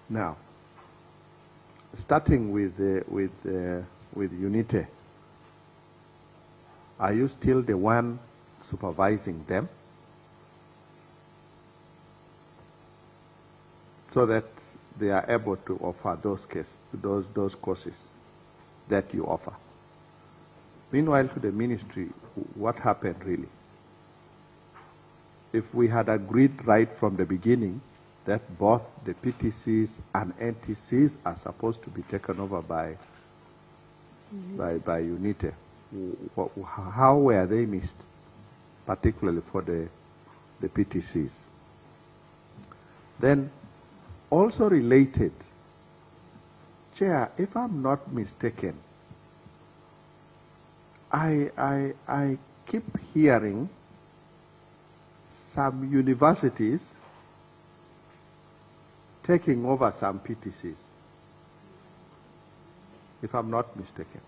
[SPEAKER 1] Now, starting with UNITE, are you still the one supervising them so that they are able to offer those courses that you offer? Meanwhile, to the ministry, what happened really? If we had agreed right from the beginning that both the PTCs and NTCs are supposed to be taken over by UNITE, how were they missed, particularly for the PTCs? Then, also related, Chair, if I'm not mistaken, I keep hearing some universities taking over some PTCs, if I'm not mistaken.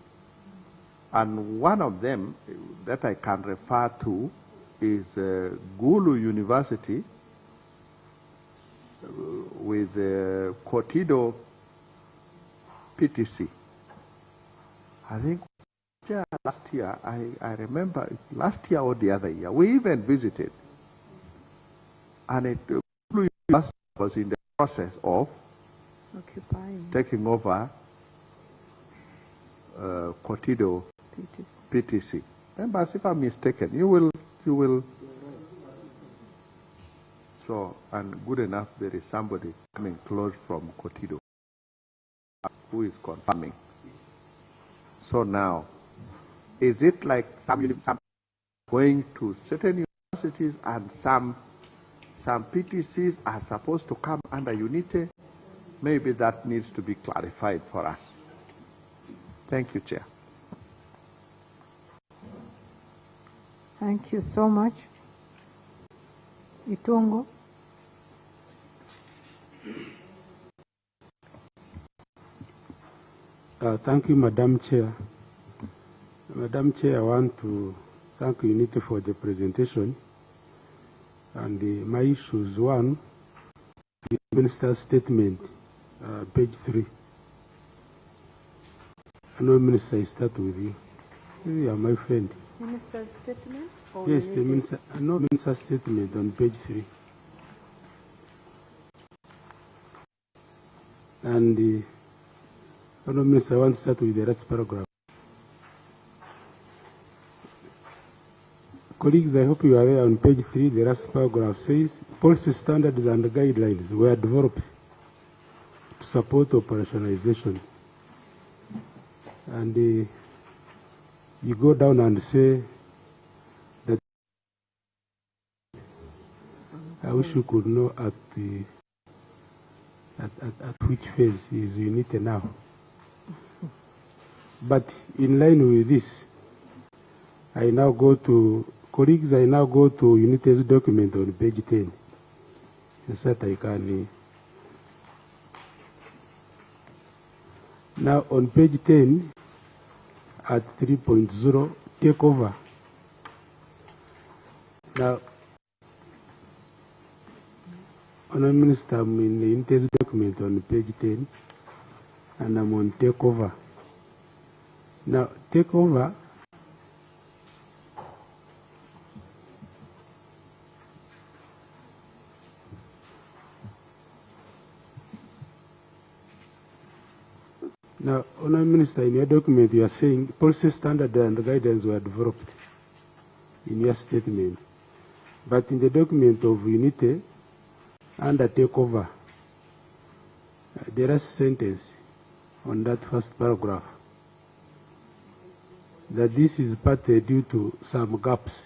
[SPEAKER 1] And one of them that I can refer to is Gulu University with Cotido PTC. I think last year, I remember last year or the other year, we even visited. And Gulu University was in the process of taking over Cotido PTC. Members, if I'm mistaken, you will. So, and good enough, there is somebody coming close from Cotido who is confirming. So now,
[SPEAKER 12] Is it like some going to certain universities and some PTCs are supposed to come under UNITE? Maybe that needs to be clarified for us. Thank you, Chair.
[SPEAKER 13] Thank you so much. Itongo.
[SPEAKER 3] Thank you, Madam Chair. Madam Chair, I want to thank UNITE for the presentation. And my issues, one, the Minister's statement, page 3. I know, Minister, I start with you. You are my friend.
[SPEAKER 13] Minister's statement? Or
[SPEAKER 3] yes, the Minister, I know Minister's statement on page 3. And I know, Minister, I want to start with the last paragraph. Colleagues, I hope you are aware on page 3, the last paragraph says, policy standards and guidelines were developed to support operationalization. And you go down and say that I wish you could know at which phase is UNITE now. But in line with this, I now go to colleagues, I now go to UNITE's document on page 10. So that I can. Now on page 10, at 3.0, takeover. Now, Honourable Minister, I'm in the UNITE's document on page 10, and I'm on takeover. Now, takeover. Now, Honourable Minister, in your document, you are saying policy standards and guidelines were developed in your statement. But in the document of UNITE, under takeover, there is a sentence on that first paragraph that this is partly due to some gaps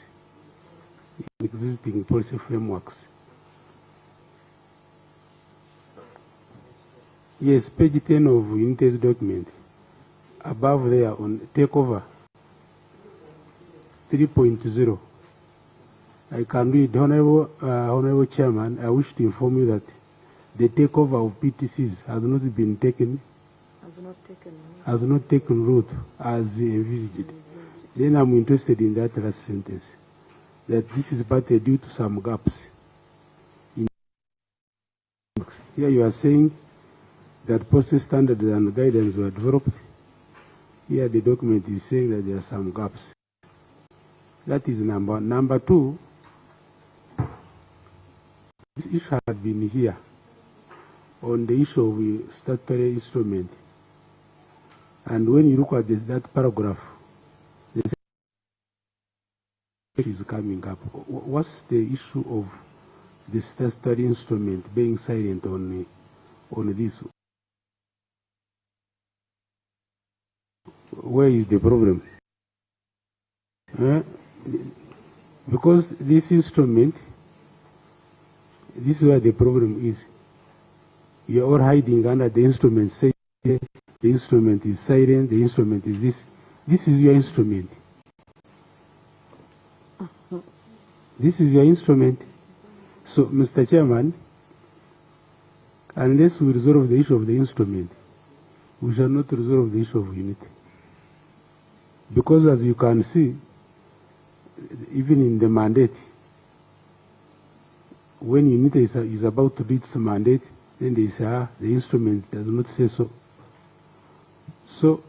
[SPEAKER 3] in existing policy frameworks. Yes, page 10 of UNITE's document, above there on takeover 3.0. I can read, Honorable Chairman, I wish to inform you that the takeover of PTCs has not been taken, has not taken root as envisaged. Then I'm interested in that last sentence, that this is partly due to some gaps. Here you are saying that policy standards and guidelines were developed. Here the document is saying that there are some gaps. That is number one. Number two, this issue has been here on the issue of statutory instrument. And when you look at this, that paragraph, the is coming up. What's the issue of the statutory instrument being silent on this? Where is the problem? Because this instrument, this is where the problem is. You are all hiding under the instrument, say the instrument is silent, the instrument is this. This is your instrument. This is your instrument. So, Mr. Chairman, unless we resolve the issue of the instrument, we shall not resolve the issue of UNITE. Because as you can see, even in the mandate, when UNITE is about to reach the mandate, then they say, the instrument does not say so. So,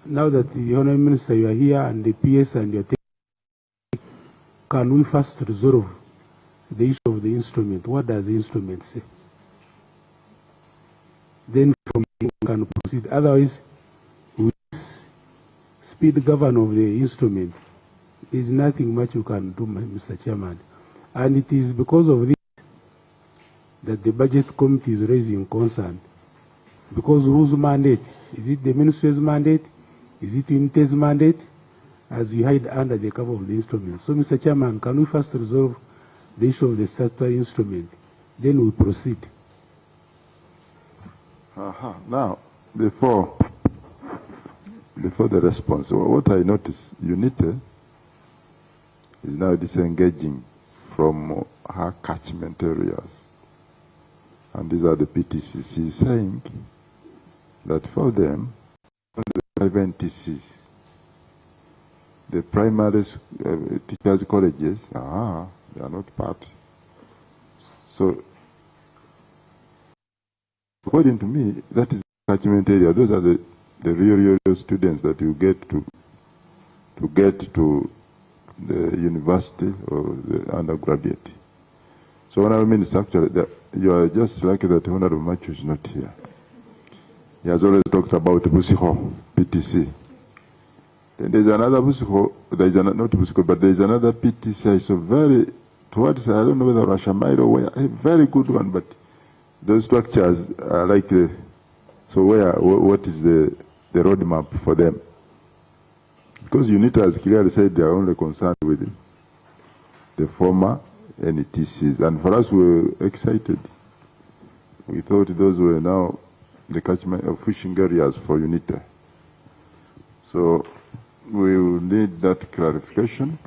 [SPEAKER 3] now that the Honourable Minister, you are here, and the PS and your team, can we first resolve the issue of the instrument? What does the instrument say? Then from there we can proceed. Otherwise, with this speed govern of the instrument, there is nothing much you can do, Mr. Chairman. And it is because of this that the Budget Committee is raising concern. Because whose mandate? Is it the Ministry's mandate? Is it UNITE's mandate? as you hide under the cover of the instrument. So, Mr. Chairman, can we first resolve the issue of the statutory instrument? Then we'll proceed.
[SPEAKER 2] Now, before the response, what I noticed, UNITE is now disengaging from her catchment areas. And these are the PTCs. She's saying that for them, the private NTCs, the primary teachers' colleges, they are not part. So, according to me, that is the catchment area. Those are the real students that you get to the university or the undergraduate. So, Honorable Minister, actually, you are just lucky that Honorable Machu is not here. He has always talked about Busiho, PTC. Then there's another Busiho, not Busiho, but there's another PTC. So very, towards, I don't know whether Rashamai or where, a very good one, but those structures are like, so what is the roadmap for them? Because UNITA has clearly said they are only concerned with the former NTCs. And for us, we were excited. We thought those were now the catchment of fishing areas for UNITA. So we will need that clarification.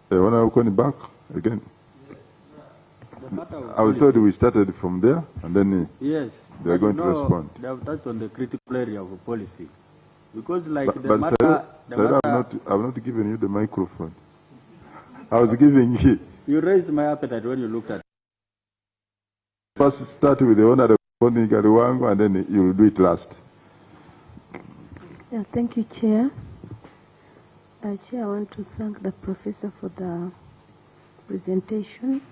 [SPEAKER 2] When I will call back again. I was told we started from there, and then
[SPEAKER 9] yes,
[SPEAKER 2] they are going to respond.
[SPEAKER 9] They have touched on the critical area of policy. Because like
[SPEAKER 2] I've not given you the microphone. I was giving you.
[SPEAKER 9] You raised my appetite when you looked at it.
[SPEAKER 2] First start with the Honorable Kariwango, and then you will do it last.
[SPEAKER 6] Yeah, thank you, Chair. Chair, I want to thank the Professor for the presentation.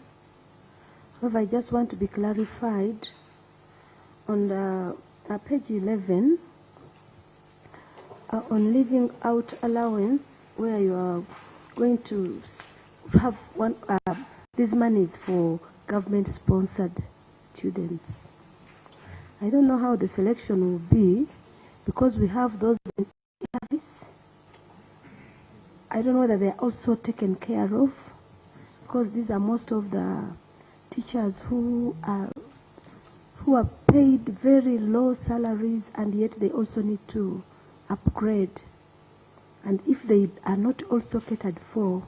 [SPEAKER 6] However, I just want to be clarified on page 11 on leaving out allowance, where you are going to have one. This money is for government-sponsored students. I don't know how the selection will be, because we have those in service. I don't know whether they're also taken care of, because these are most of the teachers who are paid very low salaries, and yet they also need to upgrade. And if they are not also catered for,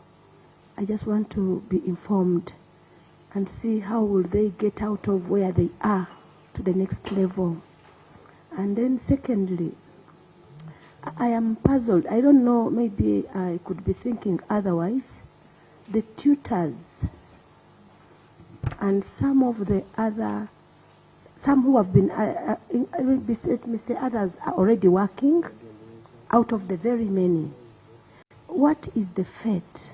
[SPEAKER 6] I just want to be informed and see how will they get out of where they are to the next level. And then secondly, I am puzzled. I don't know, maybe I could be thinking otherwise. The tutors and some of the other, some who have been, let me say others are already working out of the very many. What is the fate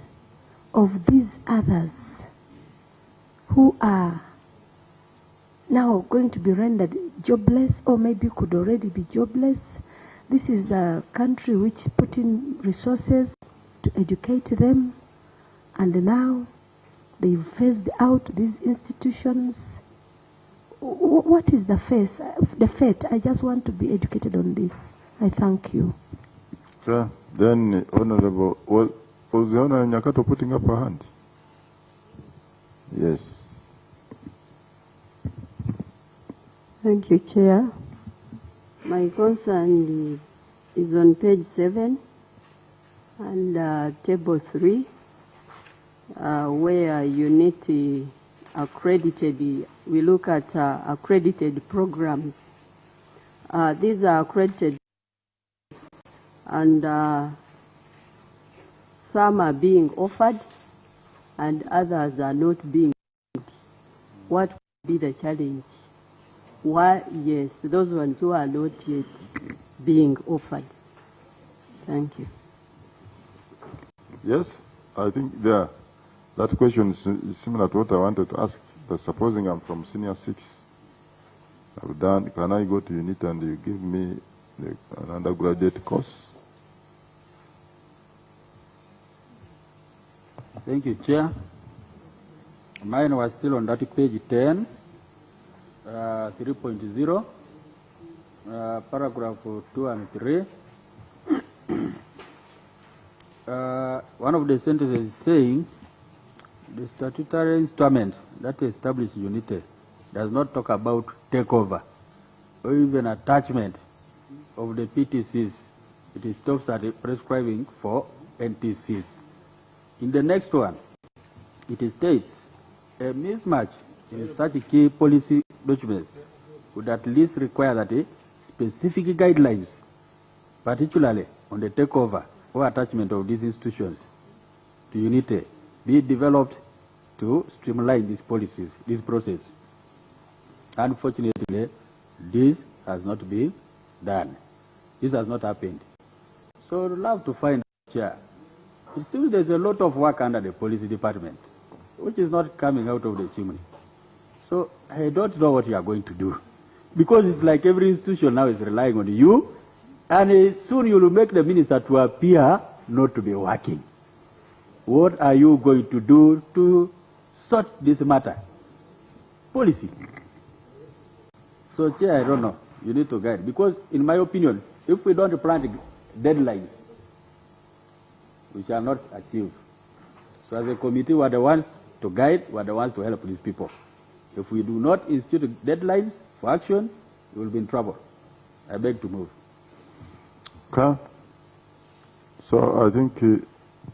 [SPEAKER 6] of these others who are now going to be rendered jobless, or maybe could already be jobless? This is a country which put in resources to educate them, and now they've phased out these institutions. What is the fate? I just want to be educated on this. I thank you.
[SPEAKER 2] Sure. Then, Honorable, was the Honorable Nyakato putting up her hand? Yes.
[SPEAKER 5] Thank you, Chair. My concern is on page 7 and table 3, where UNITE accredited, we look at accredited programs. These are accredited, and some are being offered and others are not being offered. What would be the challenge? Why? Yes, those ones who are not yet being offered. Thank you.
[SPEAKER 2] Yes, I think that question is similar to what I wanted to ask. But supposing I'm from senior 6, I've done, can I go to UNIT and you give me an undergraduate course?
[SPEAKER 9] Thank you, Chair. Mine was still on that page 10, 3.0, paragraph 2 and 3. one of the sentences is saying the statutory instrument that establishes unity does not talk about takeover or even attachment of the PTCs. It stops at prescribing for NTCs. In the next one, it states a mismatch in such key policy documents would at least require that specific guidelines, particularly on the takeover or attachment of these institutions to unity, be developed to streamline these policies, this process. Unfortunately, this has not been done. This has not happened. So I'd love to find out, Chair. It seems there's a lot of work under the policy department, which is not coming out of the chimney. So I don't know what you are going to do. Because it's like every institution now is relying on you, and soon you will make the minister to appear not to be working. What are you going to do to sort this matter? Policy. So, Chair, I don't know. You need to guide. Because, in my opinion, if we don't plan deadlines, we shall not achieve. So, as a committee, we are the ones to guide, we are the ones to help these people. If we do not institute deadlines for action, we will be in trouble. I beg to move.
[SPEAKER 2] Okay. So, I think,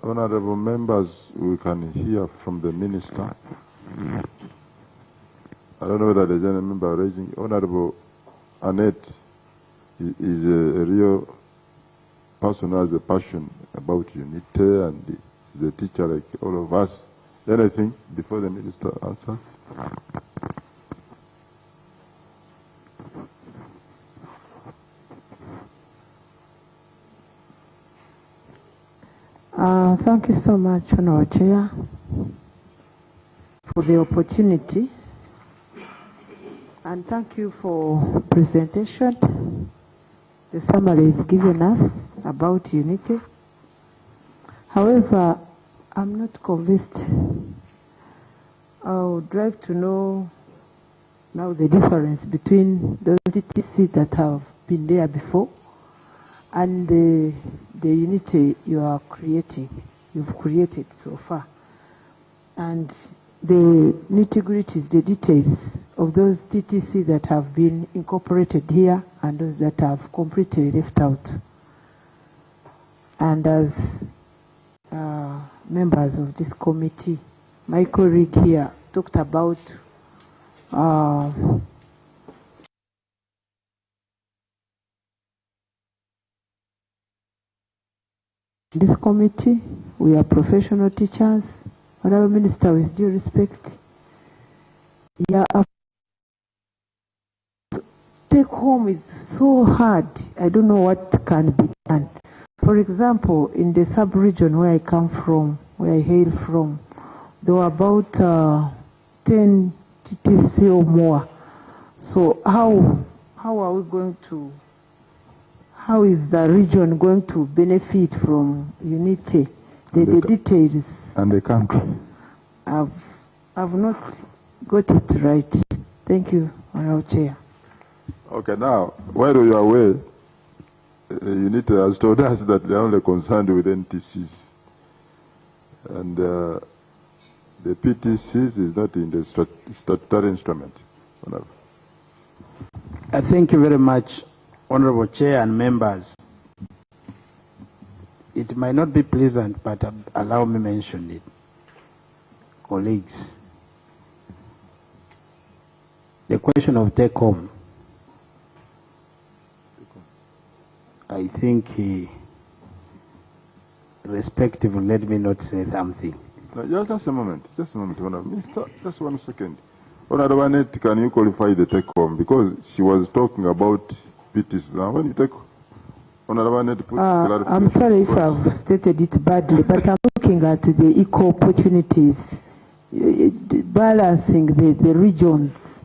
[SPEAKER 2] honorable members, we can hear from the minister. I don't know whether there's any member raising. Honorable Annette is a real person who has a passion about unity and is a teacher like all of us. Anything before the minister answers?
[SPEAKER 14] Thank you so much, Honorable Chair, for the opportunity. And thank you for presentation, the summary you've given us about unity. However, I'm not convinced. I would like to know now the difference between those TTC that have been there before and the unity you've created so far. And the nitty-gritties, the details of those TTC that have been incorporated here and those that have completely left out. And as members of this committee, my colleague here talked about this committee, we are professional teachers. Honorable Minister, with due respect, yeah, take home is so hard. I don't know what can be done. For example, in the sub-region where I come from, where I hail from, there were about 10 TTC or more. So how are we going to, how is the region going to benefit from unity? The details.
[SPEAKER 2] And the country.
[SPEAKER 14] I've not got it right. Thank you, Honorable Chair.
[SPEAKER 2] Okay, now, while you are away, unity has told us that they are only concerned with NTCs. And the PTCs is not in the statutory instrument.
[SPEAKER 1] I thank you very much, Honorable Chair and members. It might not be pleasant, but allow me to mention it. Colleagues, the question of take home, I think respectively, let me not say something.
[SPEAKER 2] No, just a moment, Honorable Minister, just 1 second. Honorable Annette, can you qualify the take home? Because she was talking about PTs. Now, when you take Honorable Annette,
[SPEAKER 14] I'm sorry if I've stated it badly, but I'm looking at the equal opportunities, balancing the regions.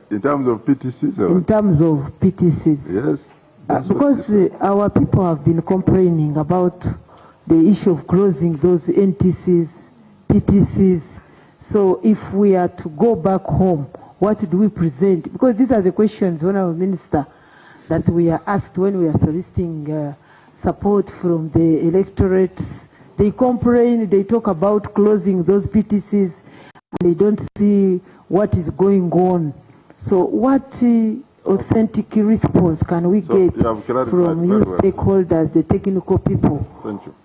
[SPEAKER 2] In terms of PTCs? Or?
[SPEAKER 14] In terms of PTCs.
[SPEAKER 2] Yes.
[SPEAKER 14] Because our people have been complaining about the issue of closing those NTCs, PTCs. So if we are to go back home, what do we present? Because these are the questions, Honourable Minister, that we are asked when we are soliciting support from the electorates They complain, they talk about closing those PTCs, and they don't see what is going on. So what authentic response can we get from you stakeholders, the technical people,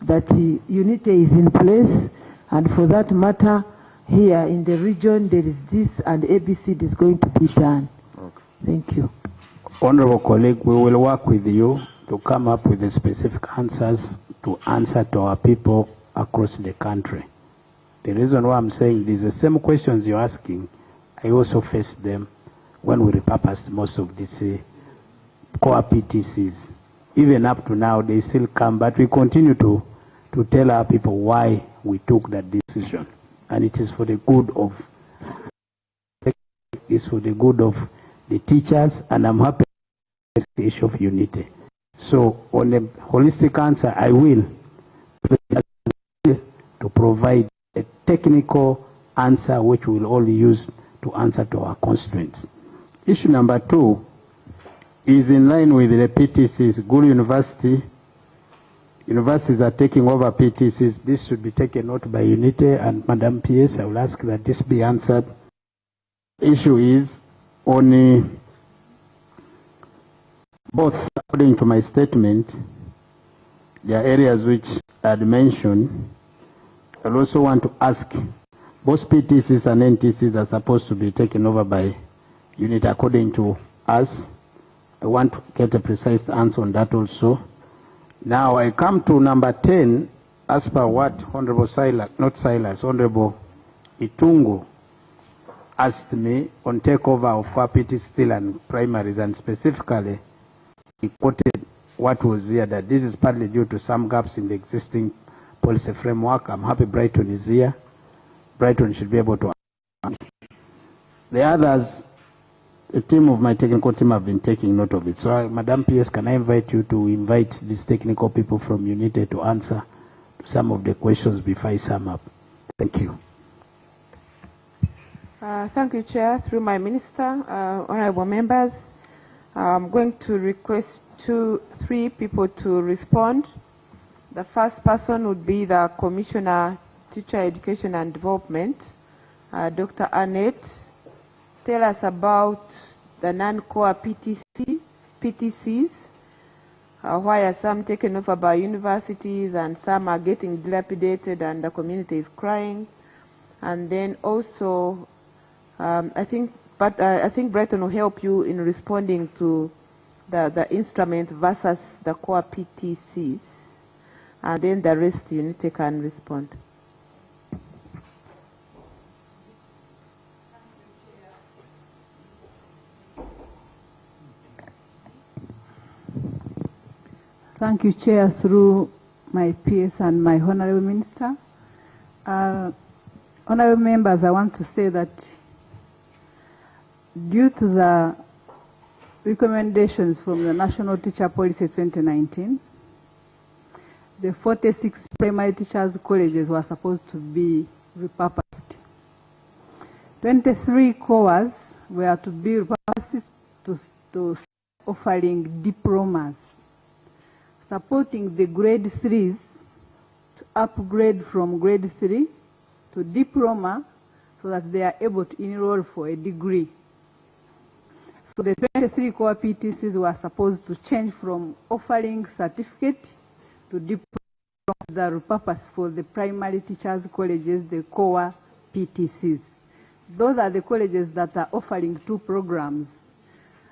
[SPEAKER 14] that UNITE is in place, and for that matter, here in the region, there is this and ABC is going to be done. Okay. Thank you.
[SPEAKER 1] Honorable colleague, we will work with you to come up with the specific answers to answer to our people across the country. The reason why I'm saying this, the same questions you're asking, I also faced them when we repurposed most of these core PTCs. Even up to now, they still come, but we continue to tell our people why we took that decision. And it is for the good of the teachers, and I'm happy with the issue of unity. So on a holistic answer, I will to provide a technical answer which we will all use to answer to our constituents. Issue number 2 is in line with the PTCs. Good universities are taking over PTCs. This should be taken note by UNITE, and Madam PS, I will ask that this be answered. Issue is on both, according to my statement, there are areas which I had mentioned. I also want to ask, both PTCs and NTCs are supposed to be taken over by UNITE according to us. I want to get a precise answer on that also. Now I come to number 10, as per what Honorable Honorable Itungo asked me on takeover of PTC still and primaries, and specifically he quoted what was here, that this is partly due to some gaps in the existing policy framework. I'm happy Brighton is here. Brighton should be able to answer. The others, the team of my technical team have been taking note of it. So, Madam PS, can I invite you to invite these technical people from UNITE to answer some of the questions before I sum up? Thank you.
[SPEAKER 7] Thank you, Chair. Through my Minister, honorable members, I'm going to request 3 people to respond. The first person would be the Commissioner, Teacher Education and Development, Dr. Annette. Tell us about the non-core PTCs. Why are some taken over by universities and some are getting dilapidated and the community is crying? And then also, I think Brighton will help you in responding to the instrument versus the core PTCs. And then the rest UNITE can respond.
[SPEAKER 13] Thank you, Chair, through my PS and my Honorable Minister. Honorable members, I want to say that due to the recommendations from the National Teacher Policy 2019, the 46 primary teachers' colleges were supposed to be repurposed. 23 cores were to be repurposed to offering diplomas, supporting the grade 3s to upgrade from grade 3 to diploma so that they are able to enroll for a degree. So the 23 core PTCs were supposed to change from offering certificate to diploma, the repurpose for the primary teachers' colleges, the core PTCs. Those are the colleges that are offering 2 programs.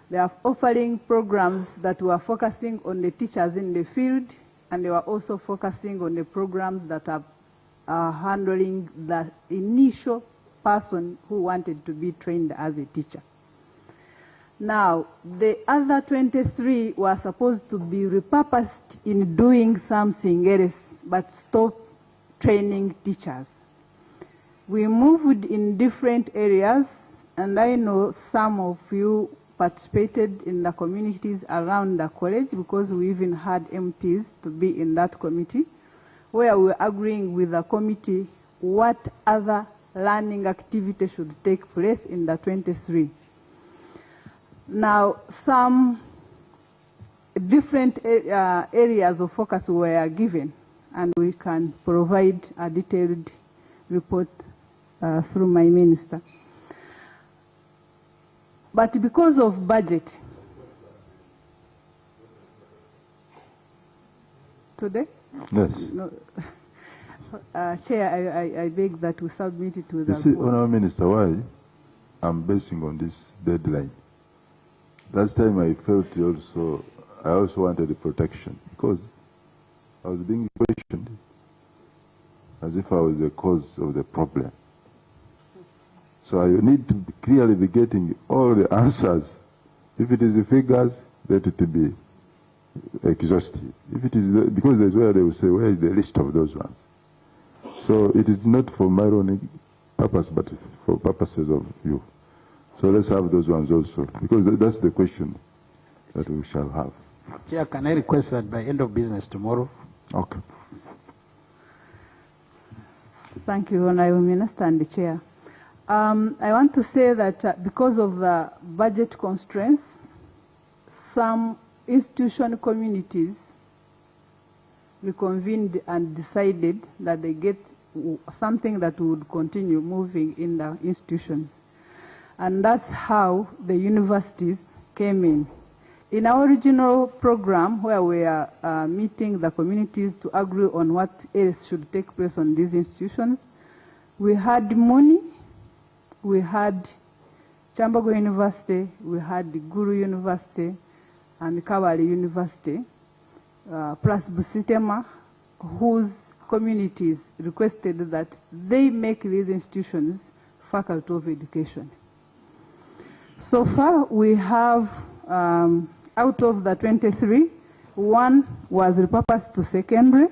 [SPEAKER 13] They are offering programs that were focusing on the teachers in the field, and they were also focusing on the programs that are handling the initial person who wanted to be trained as a teacher. Now, the other 23 were supposed to be repurposed in doing something else, but stop training teachers. We moved in different areas, and I know some of you participated in the communities around the college, because we even had MPs to be in that committee, where we were agreeing with the committee what other learning activity should take place in the 23. Now, some different areas of focus were given. and we can provide a detailed report through my minister. But because of budget, today?
[SPEAKER 2] Yes.
[SPEAKER 13] No. Chair, I beg that we submit it to the
[SPEAKER 2] You see,
[SPEAKER 13] board.
[SPEAKER 2] Honourable Minister, why I'm basing on this deadline. Last time I felt I also wanted the protection because I was being questioned as if I was the cause of the problem. So I need to clearly be getting all the answers. If it is the figures, let it be exhaustive. If it is because there's where they will say, where is the list of those ones? So it is not for my own purpose, but for purposes of you. So let's have those ones also, because that's the question that we shall have.
[SPEAKER 1] Chair, can I request that by end of business tomorrow?
[SPEAKER 2] Okay.
[SPEAKER 13] Thank you, Honourable Minister and the Chair. I want to say that because of the budget constraints, some institution communities reconvened and decided that they get something that would continue moving in the institutions. And that's how the universities came in. In our original program, where we are meeting the communities to agree on what else should take place on these institutions, we had MONI, we had Chambago University, we had the Guru University, and Kawali University, plus Busitema, whose communities requested that they make these institutions faculty of education. So far, we have, out of the 23, one was repurposed to secondary,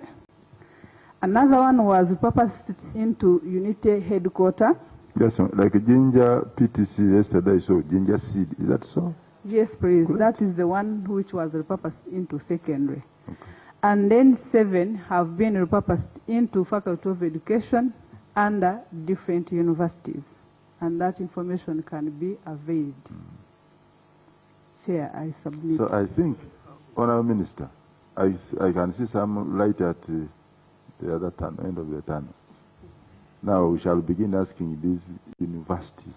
[SPEAKER 13] another one was repurposed into Unity headquarters.
[SPEAKER 2] Yes, like Ginger PTC yesterday, so Ginger Seed, is that so?
[SPEAKER 13] Yes, please. Good. That is the one which was repurposed into secondary. Okay. And then 7 have been repurposed into faculty of education under different universities. And that information can be availed. Chair, I submit.
[SPEAKER 2] So I think, Honourable Minister, I can see some light at the other tunnel, end of the tunnel. Now we shall begin asking these universities,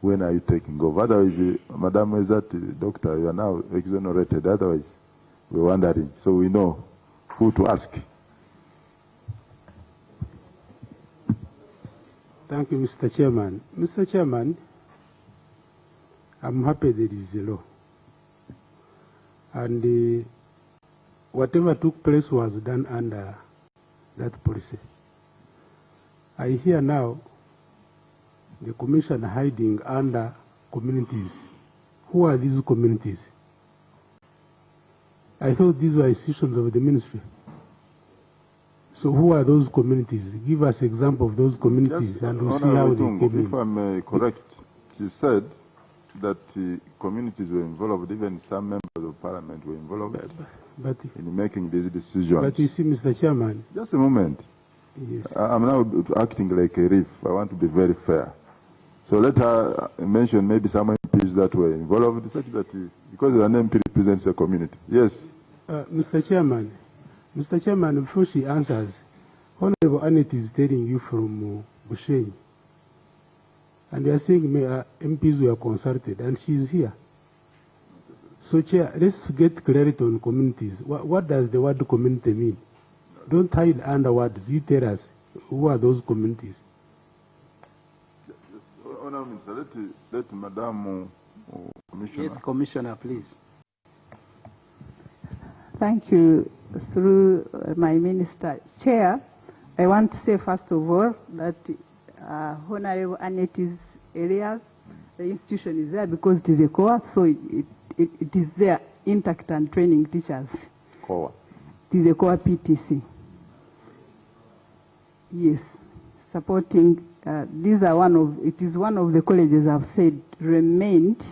[SPEAKER 2] when are you taking over? Otherwise, Madam, is that doctor, you are now exonerated. Otherwise, we're wondering. So we know who to ask.
[SPEAKER 3] Thank you, Mr. Chairman. Mr. Chairman, I'm happy there is a law. And whatever took place was done under that policy. I hear now the Commission hiding under communities. Who are these communities? I thought these were institutions of the ministry. So who are those communities? Give us an example of those communities, and we'll see how they came in.
[SPEAKER 2] If I'm correct, she said that communities were involved, even some members of parliament were involved in making these decisions.
[SPEAKER 3] But you see, Mr. Chairman.
[SPEAKER 2] Just a moment.
[SPEAKER 3] Yes.
[SPEAKER 2] I'm now acting like a reef. I want to be very fair. So let her mention maybe some MPs that were involved, such that because an MP represents a community. Yes.
[SPEAKER 3] Mr. Chairman, before she answers, Honorable Annette is telling you from Bushenyi. And they are saying MPs were consulted, and she is here. So, Chair, let's get clarity on communities. What does the word community mean? Don't hide under words. You tell us, who are those communities?
[SPEAKER 2] Honourable Minister, let Madam Commissioner.
[SPEAKER 1] Yes, Commissioner, please.
[SPEAKER 13] Thank you. Through my minister. Chair, I want to say first of all that Honorable Annette's areas, the institution is there because it is a core, so it is there intact and training teachers.
[SPEAKER 2] Core.
[SPEAKER 13] It is a core PTC. Yes, supporting, these are it is one of the colleges I've said remained,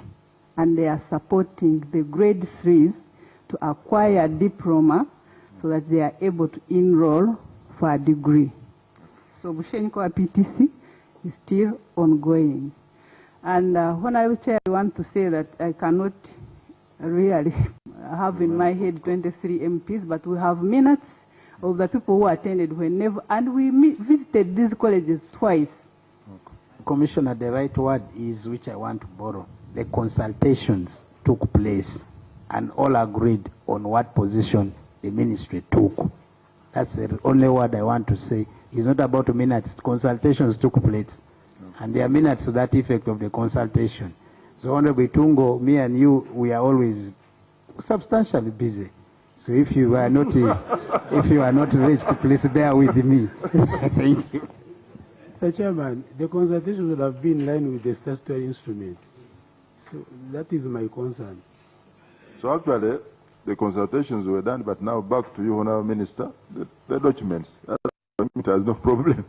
[SPEAKER 13] and they are supporting the grade 3s to acquire a diploma so that they are able to enroll for a degree. So Bushenyi Core PTC is still ongoing. And Honorable Chair, I want to say that I cannot really have in my head 23 MPs, but we have minutes of the people who attended whenever, and we visited these colleges twice.
[SPEAKER 1] Commissioner, the right word is, which I want to borrow, the consultations took place and all agreed on what position the ministry took. That's the only word I want to say. It's not about minutes. Consultations took place. And there are minutes to that effect of the consultation. So Honorable Tungo, me and you, we are always substantially busy. So if you are not, reached, please bear with me. Thank you.
[SPEAKER 3] Mr. Chairman, the consultation would have been in line with the statutory instrument. So that is my concern.
[SPEAKER 2] So actually, the consultations were done, but now back to you, Honourable Minister, the documents. It has no problem.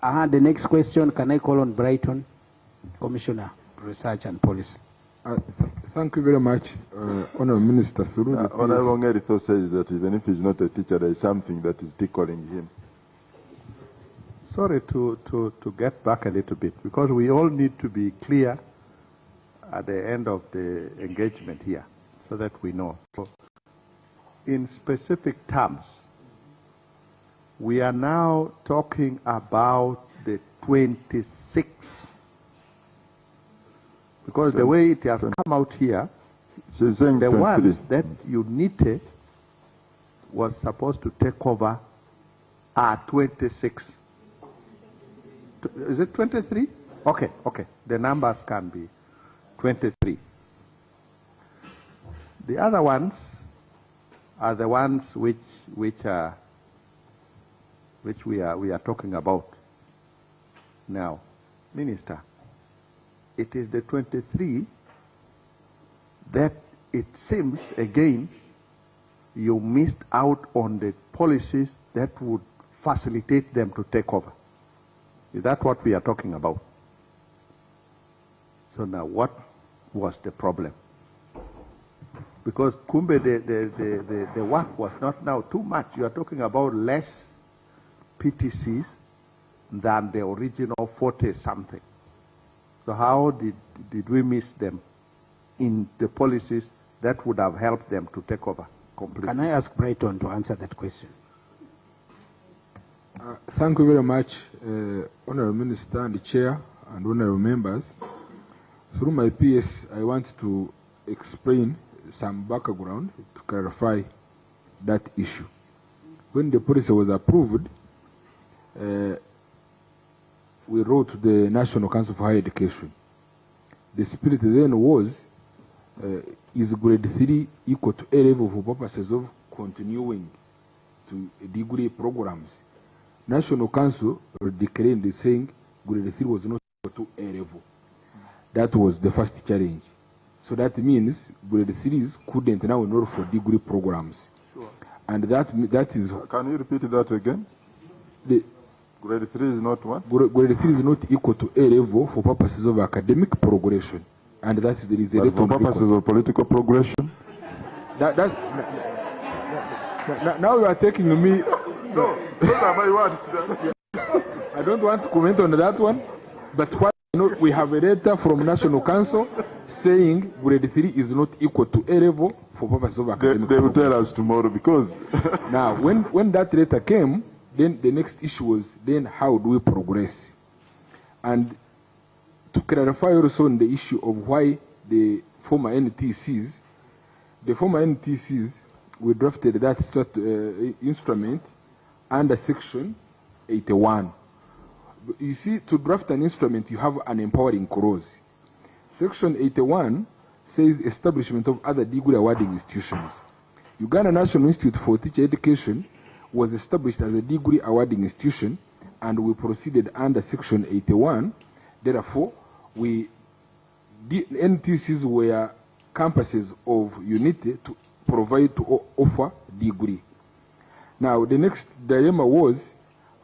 [SPEAKER 1] The next question, can I call on Brighton, Commissioner, Research and Policy?
[SPEAKER 8] Thank you very much, Honourable Minister.
[SPEAKER 2] Honourable Ngerito says that even if he's not a teacher, there is something that is tickling him.
[SPEAKER 12] Sorry to get back a little bit, because we all need to be clear at the end of the engagement here, so that we know. So, in specific terms, we are now talking about the 26, because the way it has come out here, the ones that UNITE was supposed to take over are 26. Is it 23? Okay. The numbers can be 23. The other ones are the ones which we are talking about now. Minister, it is the 23 that it seems again you missed out on the policies that would facilitate them to take over. Is that what we are talking about? So now what was the problem? Because Kumbe, the work was not now too much. You are talking about less PTCs than the original 40-something. So how did we miss them in the policies that would have helped them to take over completely?
[SPEAKER 1] Can I ask Brighton to answer that question?
[SPEAKER 8] Thank you very much, Honourable Minister and the Chair and Honourable Members. Through my PS, I want to explain some background to clarify that issue. When the policy was approved, we wrote to the National Council for Higher Education. The spirit then was, is grade 3 equal to A level for purposes of continuing to degree programs? National Council declared saying grade 3 was not equal to A level. That was the first challenge. So that means grade 3s couldn't now enroll for degree programs.
[SPEAKER 2] Sure.
[SPEAKER 8] And that is...
[SPEAKER 2] Can you repeat that again? Grade 3 is not what?
[SPEAKER 8] Grade 3 is not equal to A level for purposes of academic progression. And that is the reason.
[SPEAKER 2] For purposes of political progression?
[SPEAKER 8] Now you are taking me...
[SPEAKER 2] No, those are my words.
[SPEAKER 8] I don't want to comment on that one, but what we have a letter from National Council saying grade 3 is not equal to A level for purposes of academic
[SPEAKER 2] They will tell us tomorrow, because...
[SPEAKER 8] Now, when that letter came, then the next issue was, then how do we progress? And to clarify also on the issue of why the former NTCs, we drafted that instrument under Section 81. You see, to draft an instrument, you have an empowering clause. Section 81 says establishment of other degree awarding institutions. Uganda National Institute for Teacher Education was established as a degree awarding institution, and we proceeded under Section 81. Therefore, NTCs were campuses of UNITE to provide to offer degree. Now, the next dilemma was,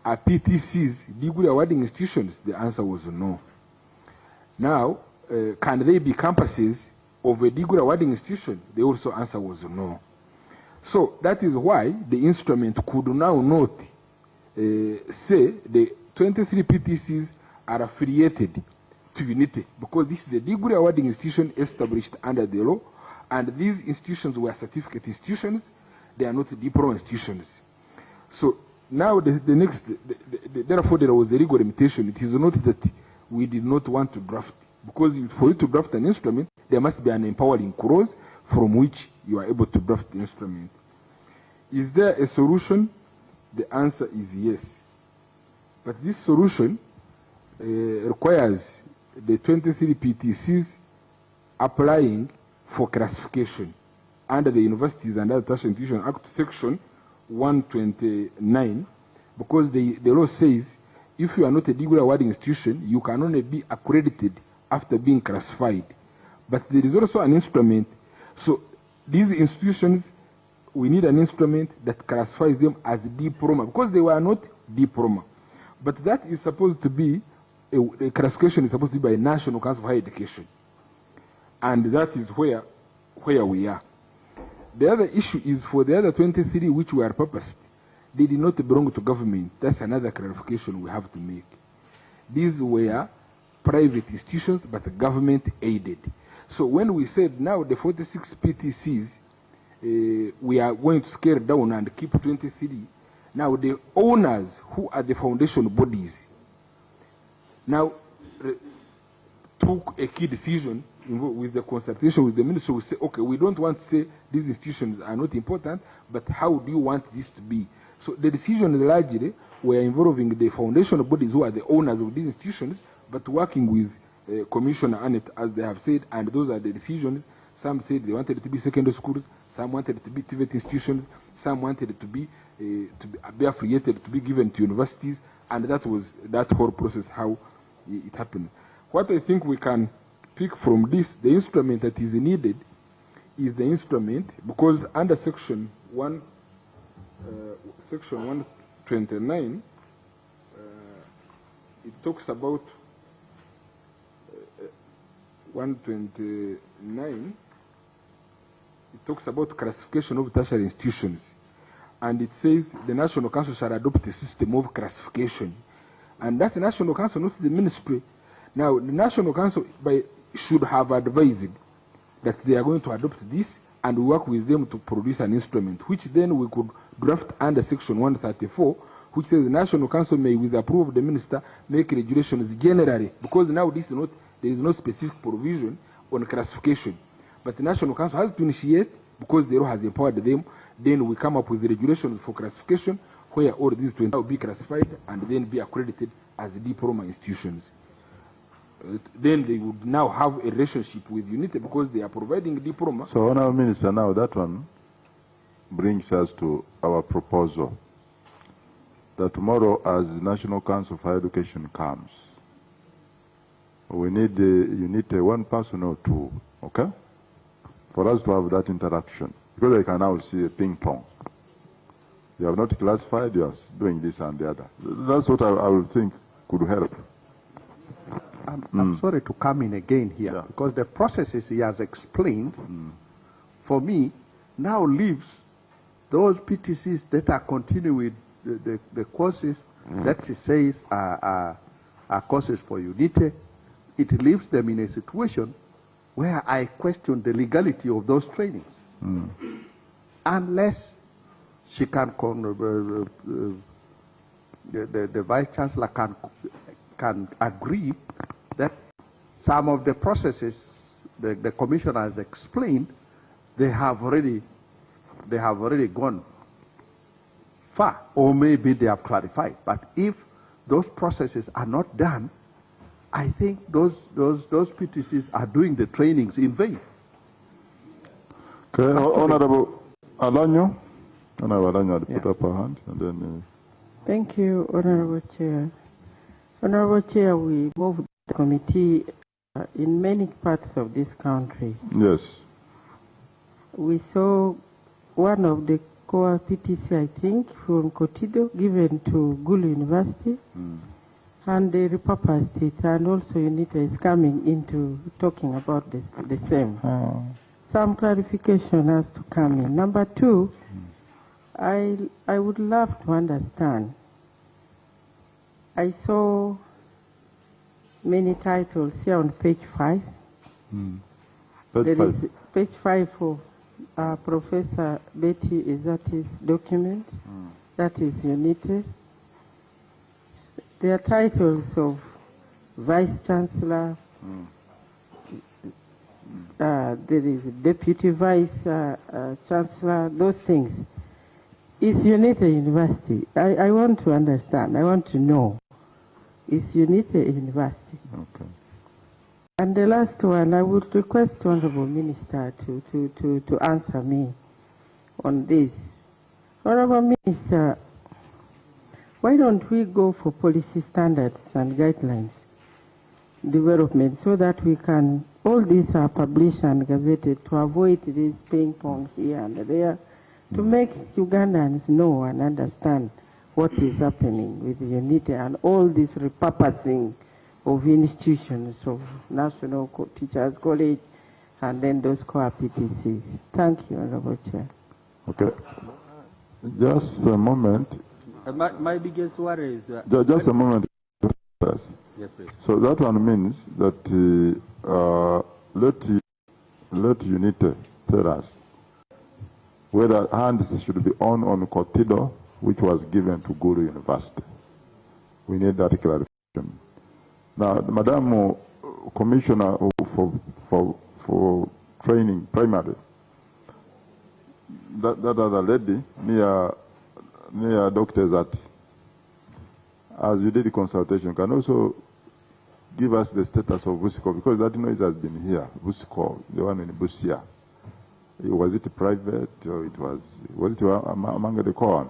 [SPEAKER 8] are PTCs degree awarding institutions? The answer was no. Now, can they be campuses of a degree awarding institution? The also answer was no. So that is why the instrument could now not say the 23 PTCs are affiliated to UNITE, because this is a degree awarding institution established under the law, And these institutions were certificate institutions, they are not diploma institutions. So now therefore there was a legal limitation. It is not that we did not want to draft, because for you to draft an instrument, there must be an empowering clause from which you are able to draft the instrument. Is there a solution? The answer is yes. But this solution requires the 23 PTCs applying for classification under the Universities and Other Tertiary Institutions Act section 129, because the law says if you are not a degree awarding institution, you can only be accredited after being classified. But there is also an instrument. So these institutions, we need an instrument that classifies them as diploma, because they were not diploma. But that is supposed to be, a classification is supposed to be by National Council of Higher Education. And that is where we are. The other issue is for the other 23 which were purposed, they did not belong to government. That's another clarification we have to make. These were private institutions, but government aided. So when we said now the 46 PTCs, we are going to scale down and keep 23, now the owners who are the foundation bodies now took a key decision with the consultation with the ministry. We say, okay, we don't want to say these institutions are not important, but how do you want this to be? So the decision largely were involving the foundation bodies who are the owners of these institutions, but working with Commissioner Annette, as they have said, and those are the decisions. Some said they wanted it to be secondary schools, some wanted it to be TVET institutions, some wanted it to be affiliated, to be given to universities, and that was that whole process, how it happened. What I think we can pick from this, the instrument that is needed is the instrument, because under section 129, it talks about 129, it talks about classification of tertiary institutions. And it says the National Council shall adopt a system of classification. And that's the National Council, not the ministry. Now, the National Council should have advised that they are going to adopt this, and work with them to produce an instrument, which then we could draft under section 134, which says the National Council may, with the approval of the minister, make regulations generally, because now this is not, there is no specific provision on classification. But the National Council has to initiate, because the law has empowered them, then we come up with the regulations for classification, where all these 20 will be classified and then be accredited as diploma institutions. Then they would now have a relationship with UNITE, because they are providing diploma.
[SPEAKER 2] So, Honourable Minister, now that one brings us to our proposal that tomorrow, as the National Council for Higher Education comes, we need UNITE one person or two, okay, for us to have that interaction. Because I can now see a ping pong. You have not classified, you are doing this and the other. That's what I would think could help.
[SPEAKER 12] I'm sorry to come in again here, because the processes he has explained, for me, now leaves those PTCs that are continuing with the courses that he says are courses for UNITE. It leaves them in a situation where I question the legality of those trainings. Unless she can, the Vice Chancellor can agree that some of the processes the Commissioner has explained, they have already gone far, or maybe they have clarified. But if those processes are not done, I think those PTCs are doing the trainings in vain.
[SPEAKER 2] Okay, Honorable Alanyo. Honorable Alanyo had put up her hand, and then.
[SPEAKER 14] Thank you, Honorable Chair. Honorable Chair, we moved the committee in many parts of this country.
[SPEAKER 2] Yes.
[SPEAKER 14] We saw one of the core PTC, I think, from Cotido, given to Gulu University, and they repurposed it, and also UNITE is coming into talking about the same. Some clarification has to come in. Number two, I would love to understand. I saw many titles here on page 5. Page 5 of Professor Betty Izati's document. That is UNITE. There are titles of Vice Chancellor. There is Deputy Vice Chancellor, those things. Is UNITE University? I want to understand. I want to know. Is UNITE University?
[SPEAKER 2] Okay.
[SPEAKER 14] And the last one, I would request Honorable Minister to answer me on this. Honorable Minister, why don't we go for policy standards and guidelines development so that we can, all these are published and gazetted to avoid this ping pong here and there, to make Ugandans know and understand what is happening with UNITE and all this repurposing of institutions of National Teachers College and then those core PTC. Thank you, Honorable Chair.
[SPEAKER 2] Okay. Just a moment.
[SPEAKER 9] My biggest worry is...
[SPEAKER 2] just a moment. Yes,
[SPEAKER 9] please.
[SPEAKER 2] So that one means that let UNITE tell us whether hands should be on Cotido, which was given to Guru University. We need that clarification. Now, Madam Commissioner for Training, Primary, that other lady near Dr. Zati, as you did the consultation, can also give us the status of Busiko, because that noise has been here. Busiko, the one in Busia. Was it private or was it among the corps?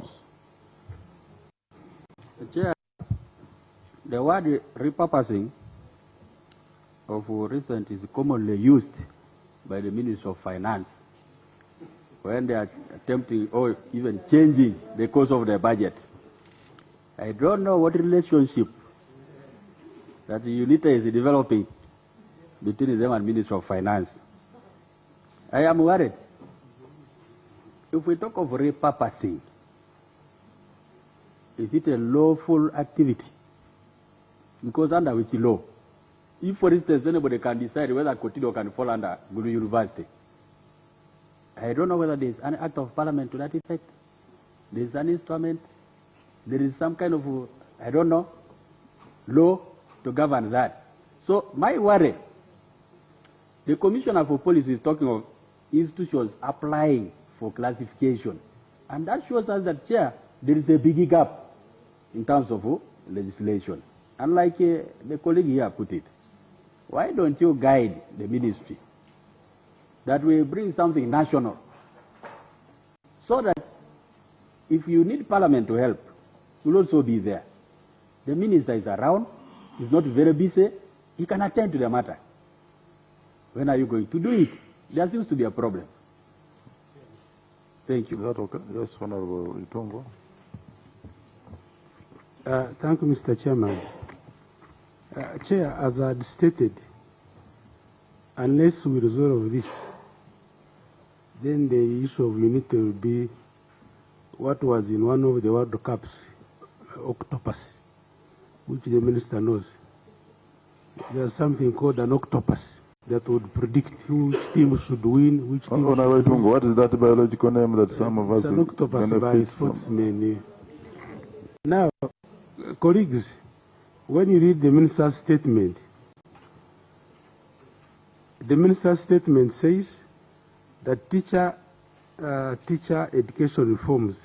[SPEAKER 9] Chair, the word repurposing of recent is commonly used by the Ministry of Finance when they are attempting or even changing the course of the budget. I don't know what relationship that the UNITE is developing between them and Ministry of Finance. I am worried. If we talk of repurposing, is it a lawful activity? Because under which law? If, for instance, anybody can decide whether Cotido can fall under Guru University, I don't know whether there is an act of parliament to that effect. There is an instrument. There is some kind of, I don't know, law to govern that. So my worry, the Commissioner for Policy is talking of institutions applying for classification. And that shows us that, Chair, there is a big gap in terms of legislation. And like the colleague here put it, why don't you guide the ministry that we bring something national so that if you need Parliament to help, we'll also be there. The minister is around, he's not very busy, he can attend to the matter. When are you going to do it? There seems to be a problem. Thank you.
[SPEAKER 2] Is that okay? Yes, Honorable Itongo.
[SPEAKER 3] Thank you, Mr. Chairman. Chair, as I had stated, unless we resolve this, then the issue of UNITE will be what was in one of the World Cups, octopus, which the minister knows. There's something called an octopus that would predict which team should win, which team should lose.
[SPEAKER 2] What is that biological name that some of us...
[SPEAKER 3] It's an octopus by sportsmen. Now, colleagues, when you read the minister's statement, the minister's statement says that teacher education reforms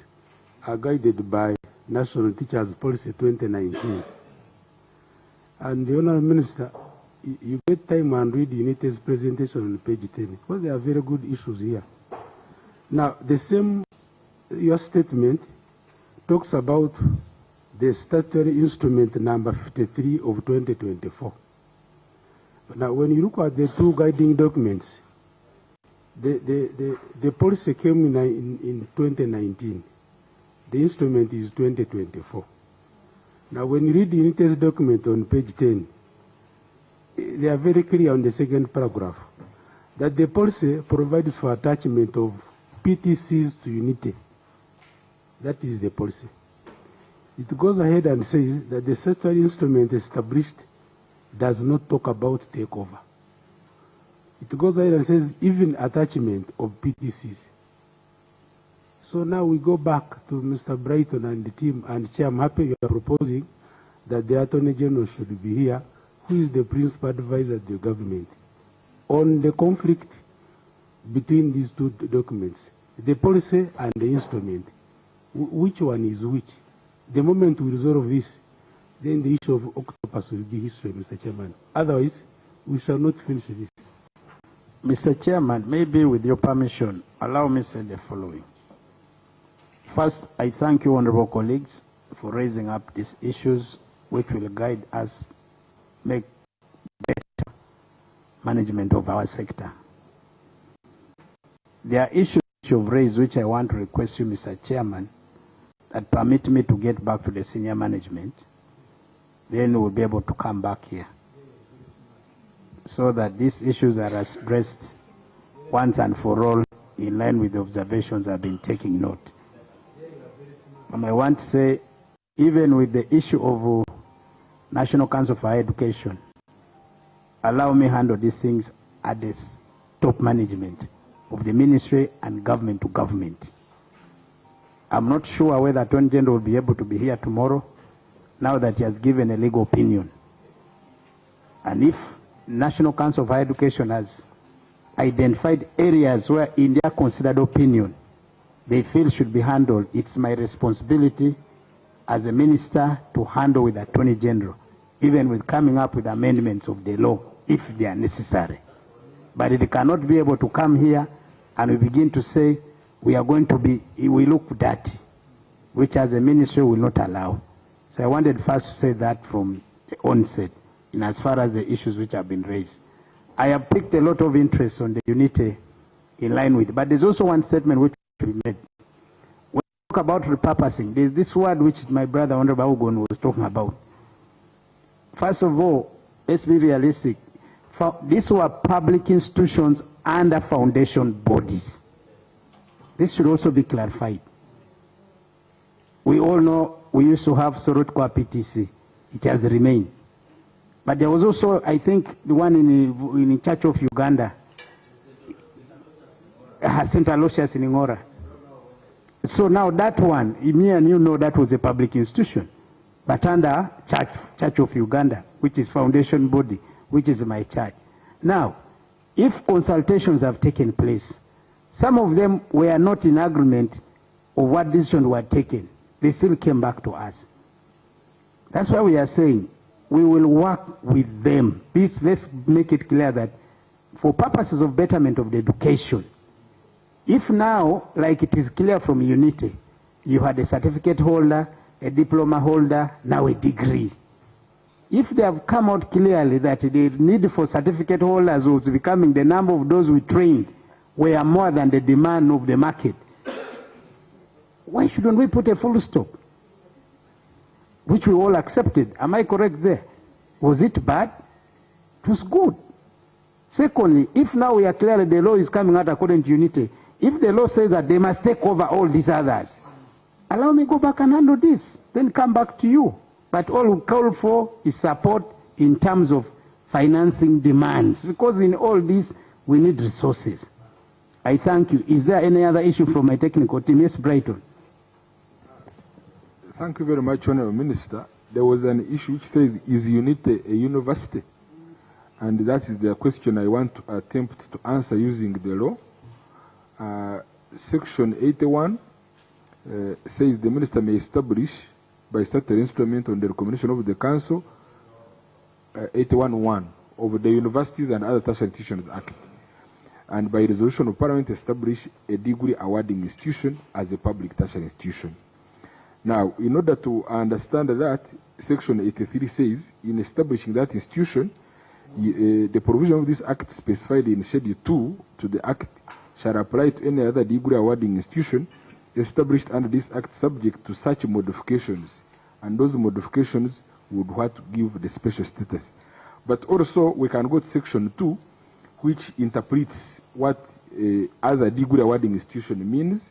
[SPEAKER 3] are guided by National Teachers Policy 2019. And the Honourable Minister, you get time and read UNITE's presentation on page 10, because there are very good issues here. Now, the same, your statement talks about the statutory instrument number 53 of 2024. Now, when you look at the two guiding documents, the policy came in 2019. The instrument is 2024. Now, when you read the UNITE's document on page 10, they are very clear on the second paragraph that the policy provides for attachment of PTCs to UNITE. That is the policy. It goes ahead and says that the statutory instrument established does not talk about takeover. It goes ahead and says even attachment of PTCs. So now we go back to Mr. Brighton and the team, and Chair, I'm happy you are proposing that the Attorney General should be here, who is the principal advisor to the government, on the conflict between these two documents, the policy and the instrument. Which one is which? The moment we resolve this, then the issue of octopus will be history, Mr. Chairman. Otherwise, we shall not finish this.
[SPEAKER 1] Mr. Chairman, maybe with your permission, allow me to say the following. First, I thank you, honorable colleagues, for raising up these issues which will guide us make better management of our sector. There are issues which you've raised which I want to request you, Mr. Chairman, that permit me to get back to the senior management. Then we'll be able to come back here so that these issues are addressed once and for all in line with the observations I've been taking note. And I want to say, even with the issue of National Council for Higher Education, allow me to handle these things at the top management of the ministry and government to government. I'm not sure whether Attorney General will be able to be here tomorrow, now that he has given a legal opinion. And if National Council for Higher Education has identified areas where in their considered opinion they feel should be handled, it's my responsibility as a minister to handle with the Attorney General, even with coming up with amendments of the law if they are necessary. But it cannot be able to come here and we begin to say we are going to be, we look dirty, which as a ministry will not allow. So I wanted first to say that from the onset, in as far as the issues which have been raised. I have picked a lot of interest on the unity in line with, but there's also one statement which we made. When we talk about repurposing, there's this word which my brother Honorable Ugon was talking about. First of all, let's be realistic. These were public institutions under foundation bodies. This should also be clarified. We all know we used to have Sorotko PTC. It has remained. But there was also, I think, the one in Church of Uganda, St. Aloysius in Ingora. So now that one, me and you know that was a public institution, but under Church of Uganda, which is foundation body, which is my church. Now, if consultations have taken place, some of them were not in agreement of what decisions were taken. They still came back to us. That's why we are saying we will work with them. Let's make it clear that for purposes of betterment of the education, if now, like it is clear from Unity, you had a certificate holder, a diploma holder, now a degree. If they have come out clearly that the need for certificate holders was becoming the number of those we trained were more than the demand of the market, why shouldn't we put a full stop? Which we all accepted. Am I correct there? Was it bad? It was good. Secondly, if now we are clearly the law is coming out according to Unity, if the law says that they must take over all these others, allow me go back and handle this, then come back to you. But all we call for is support in terms of financing demands, because in all this we need resources. I thank you. Is there any other issue from my technical team? Yes, Brighton.
[SPEAKER 8] Thank you very much, Honourable Minister. There was an issue which says, is Unity a university? And that is the question I want to attempt to answer using the law. Section 81 says the Minister may establish by statutory instrument on the recommendation of the Council 81(1) of the Universities and Other Tertiary Institutions Act, and by resolution of Parliament establish a degree awarding institution as a public tertiary institution. Now, in order to understand that, Section 83 says, in establishing that institution, the provision of this Act specified in Schedule 2 to the Act shall apply to any other degree awarding institution established under this Act subject to such modifications, and those modifications would what give the special status. But also, we can go to Section 2, which interprets what other degree awarding institution means.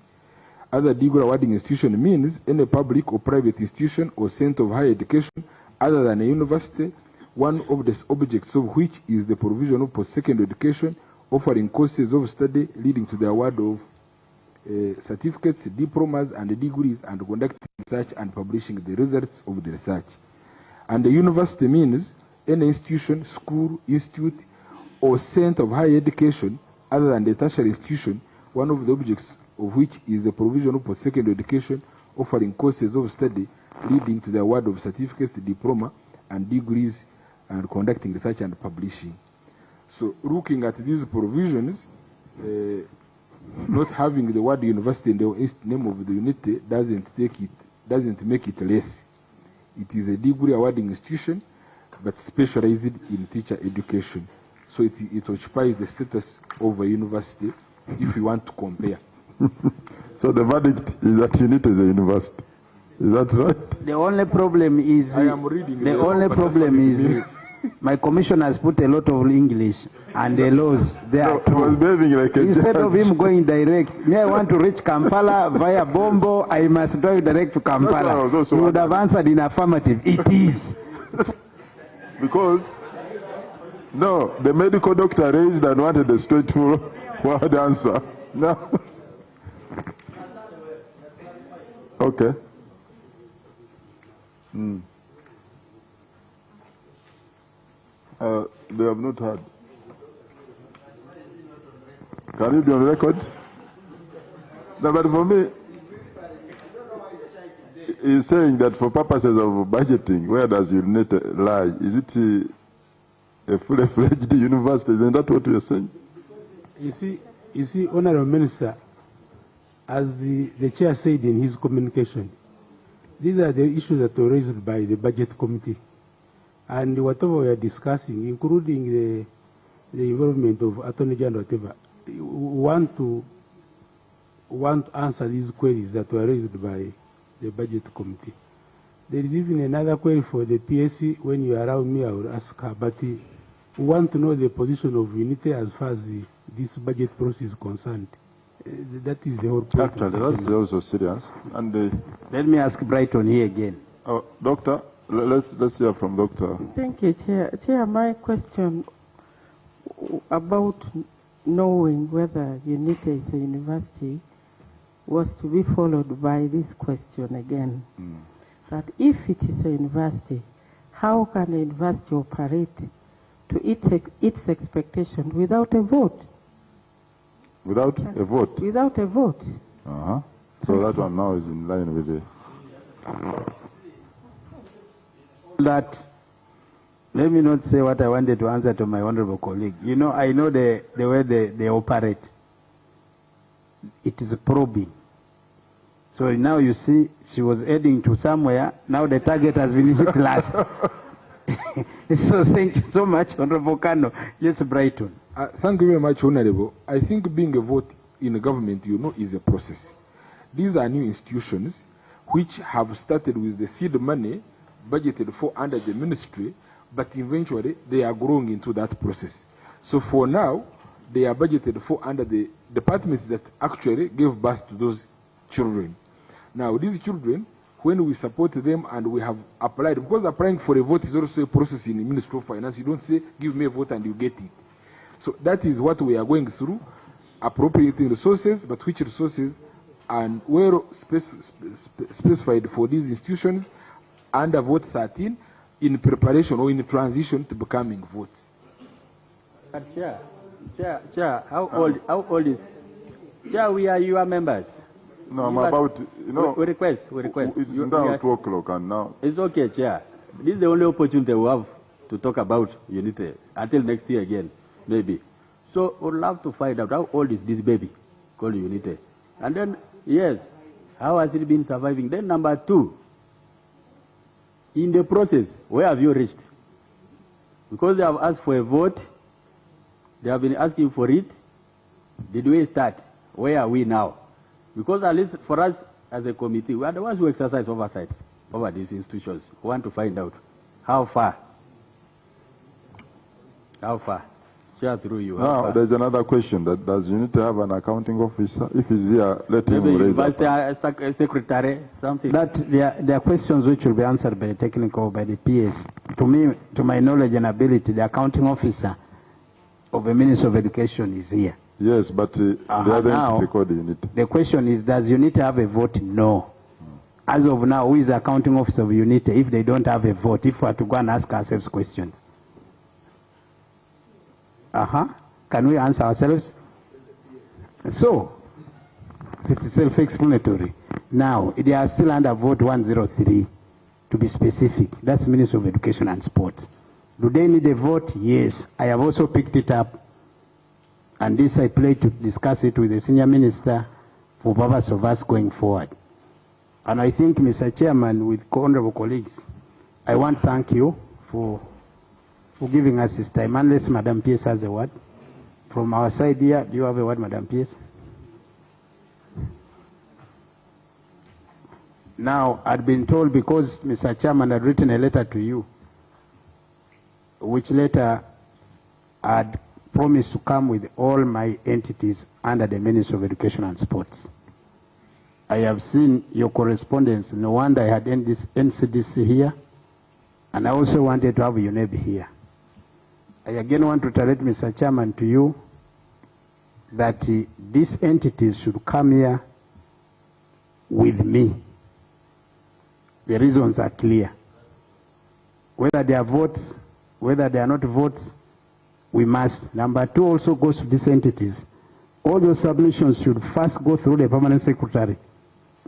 [SPEAKER 8] Other degree awarding institution means any public or private institution or center of higher education other than a university, one of the objects of which is the provision of post-secondary education offering courses of study leading to the award of certificates, diplomas, and degrees, and conducting research and publishing the results of the research. And the university means any institution, school, institute, or center of higher education other than the tertiary institution, one of the objects of which is the provision of post-secondary education, offering courses of study leading to the award of certificates, diploma, and degrees, and conducting research and publishing. So, looking at these provisions, not having the word university in the name of the unity doesn't make it less. It is a degree awarding institution, but specialized in teacher education. So it occupies the status of a university if you want to compare.
[SPEAKER 2] So the verdict is that unity is a university. Is that right?
[SPEAKER 1] The only problem is
[SPEAKER 8] I am reading
[SPEAKER 1] the only problem is my commissioner has put a lot of English and the laws there.
[SPEAKER 2] Like
[SPEAKER 1] instead of him going direct, me I want to reach Kampala via Bombo, I must drive direct to Kampala. He would have answered in affirmative. It is.
[SPEAKER 2] Because, no, the medical doctor raised and wanted a straightforward answer. No. Okay. They have not heard. Can you be on record? No, but for me, he's saying that for purposes of budgeting, where does unity lie? Is it a fully-fledged university? Isn't that what you're saying?
[SPEAKER 3] You see, Honorable Minister, as the chair said in his communication, these are the issues that were raised by the budget committee. And whatever we are discussing, including the involvement of Attorney General, whatever, we want to answer these queries that were raised by the budget committee. There is even another query for the PSC. When you allow me, I will ask her, but we want to know the position of unity as far as this budget process is concerned. That is the whole point.
[SPEAKER 2] Actually, that's also serious. And
[SPEAKER 1] let me ask Brighton here again.
[SPEAKER 2] Oh, Doctor, let's hear from Doctor.
[SPEAKER 14] Thank you, Chair. Chair, my question about knowing whether UNITA is a university was to be followed by this question again. That if it is a university, how can a university operate to its expectation without a vote?
[SPEAKER 2] Without a vote?
[SPEAKER 14] Without a vote.
[SPEAKER 2] So that one now is in line with the...
[SPEAKER 1] That, let me not say what I wanted to answer to my honorable colleague. You know, I know the way they operate. It is probing. So now you see, she was heading to somewhere. Now the target has been hit last. So thank you so much, Honorable Kano. Yes, Brighton.
[SPEAKER 8] Thank you very much, Honorable. I think being a vote in a government, you know, is a process. These are new institutions which have started with the seed money budgeted for under the ministry, but eventually they are growing into that process. So for now, they are budgeted for under the departments that actually gave birth to those children. Now, these children, when we support them and we have applied, because applying for a vote is also a process in the Ministry of Finance. You don't say, give me a vote and you get it. So that is what we are going through, appropriating resources, but which resources and were specified for these institutions under Vote 13 in preparation or in transition to becoming votes.
[SPEAKER 9] But Chair, how old is? Chair, we are your members.
[SPEAKER 2] No, I'm about, you know.
[SPEAKER 9] We request.
[SPEAKER 2] It's now 2 o'clock and now.
[SPEAKER 9] It's okay, Chair. This is the only opportunity we have to talk about unity until next year again, maybe. So we'd love to find out how old is this baby called unity. And then, yes, how has it been surviving? Then number 2, in the process, where have you reached? Because they have asked for a vote, they have been asking for it. Did we start? Where are we now? Because at least for us as a committee, we are the ones who exercise oversight over these institutions. We want to find out how far. Share through you.
[SPEAKER 2] Now, there's another question. That does UNITA have an accounting officer? If he's here, let him raise
[SPEAKER 9] Vice Secretary, something.
[SPEAKER 1] That there are questions which will be answered by the technical, by the PS. To me, to my knowledge and ability, the accounting officer of the Ministry of Education is here.
[SPEAKER 2] Yes, but they haven't
[SPEAKER 1] now,
[SPEAKER 2] recorded unit.
[SPEAKER 1] The question is, does UNITA have a vote? No. As of now, who is the accounting officer of UNITA if they don't have a vote, if we are to go and ask ourselves questions? Can we answer ourselves? So, it's self-explanatory. Now, they are still under vote 103, to be specific. That's Ministry of Education and Sports. Do they need a vote? Yes. I have also picked it up. And this I plan to discuss it with the senior minister for purpose of us going forward. And I think, Mr. Chairman, with honorable colleagues, I want to thank you for giving us this time. Unless Madam Pierce has a word. From our side here, do you have a word, Madam Pierce? Now, I'd been told, because Mr. Chairman had written a letter to you, which letter I'd promised to come with all my entities under the Ministry of Education and Sports. I have seen your correspondence. No wonder I had this NCDC here, and I also wanted to have UNEB here. I again want to reiterate, Mr. Chairman, to you that these entities should come here with me. The reasons are clear. Whether they are votes, whether they are not votes, we must. Number two also goes to these entities. All those submissions should first go through the permanent secretary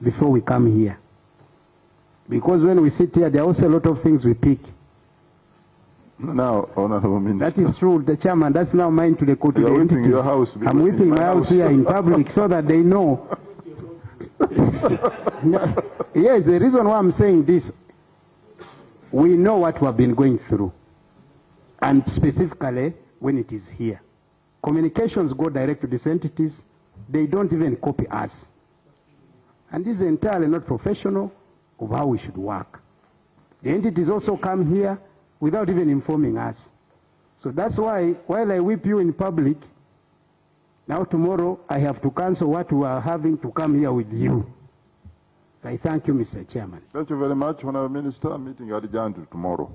[SPEAKER 1] before we come here. Because when we sit here, there are also a lot of things we pick.
[SPEAKER 2] Now, Honorable Minister.
[SPEAKER 1] That is true, the Chairman. That's now mine to the court.
[SPEAKER 2] You are whipping your house.
[SPEAKER 1] I'm whipping my house here in public so that they know. Yes, the reason why I'm saying this, we know what we have been going through. And specifically, when it is here. Communications go direct to these entities. They don't even copy us. And this is entirely not professional of how we should work. The entities also come here without even informing us. So that's why, while I whip you in public, now tomorrow I have to cancel what we are having to come here with you. So I thank you, Mr. Chairman.
[SPEAKER 2] Thank you very much, Honorable Minister. Meeting adjourned tomorrow.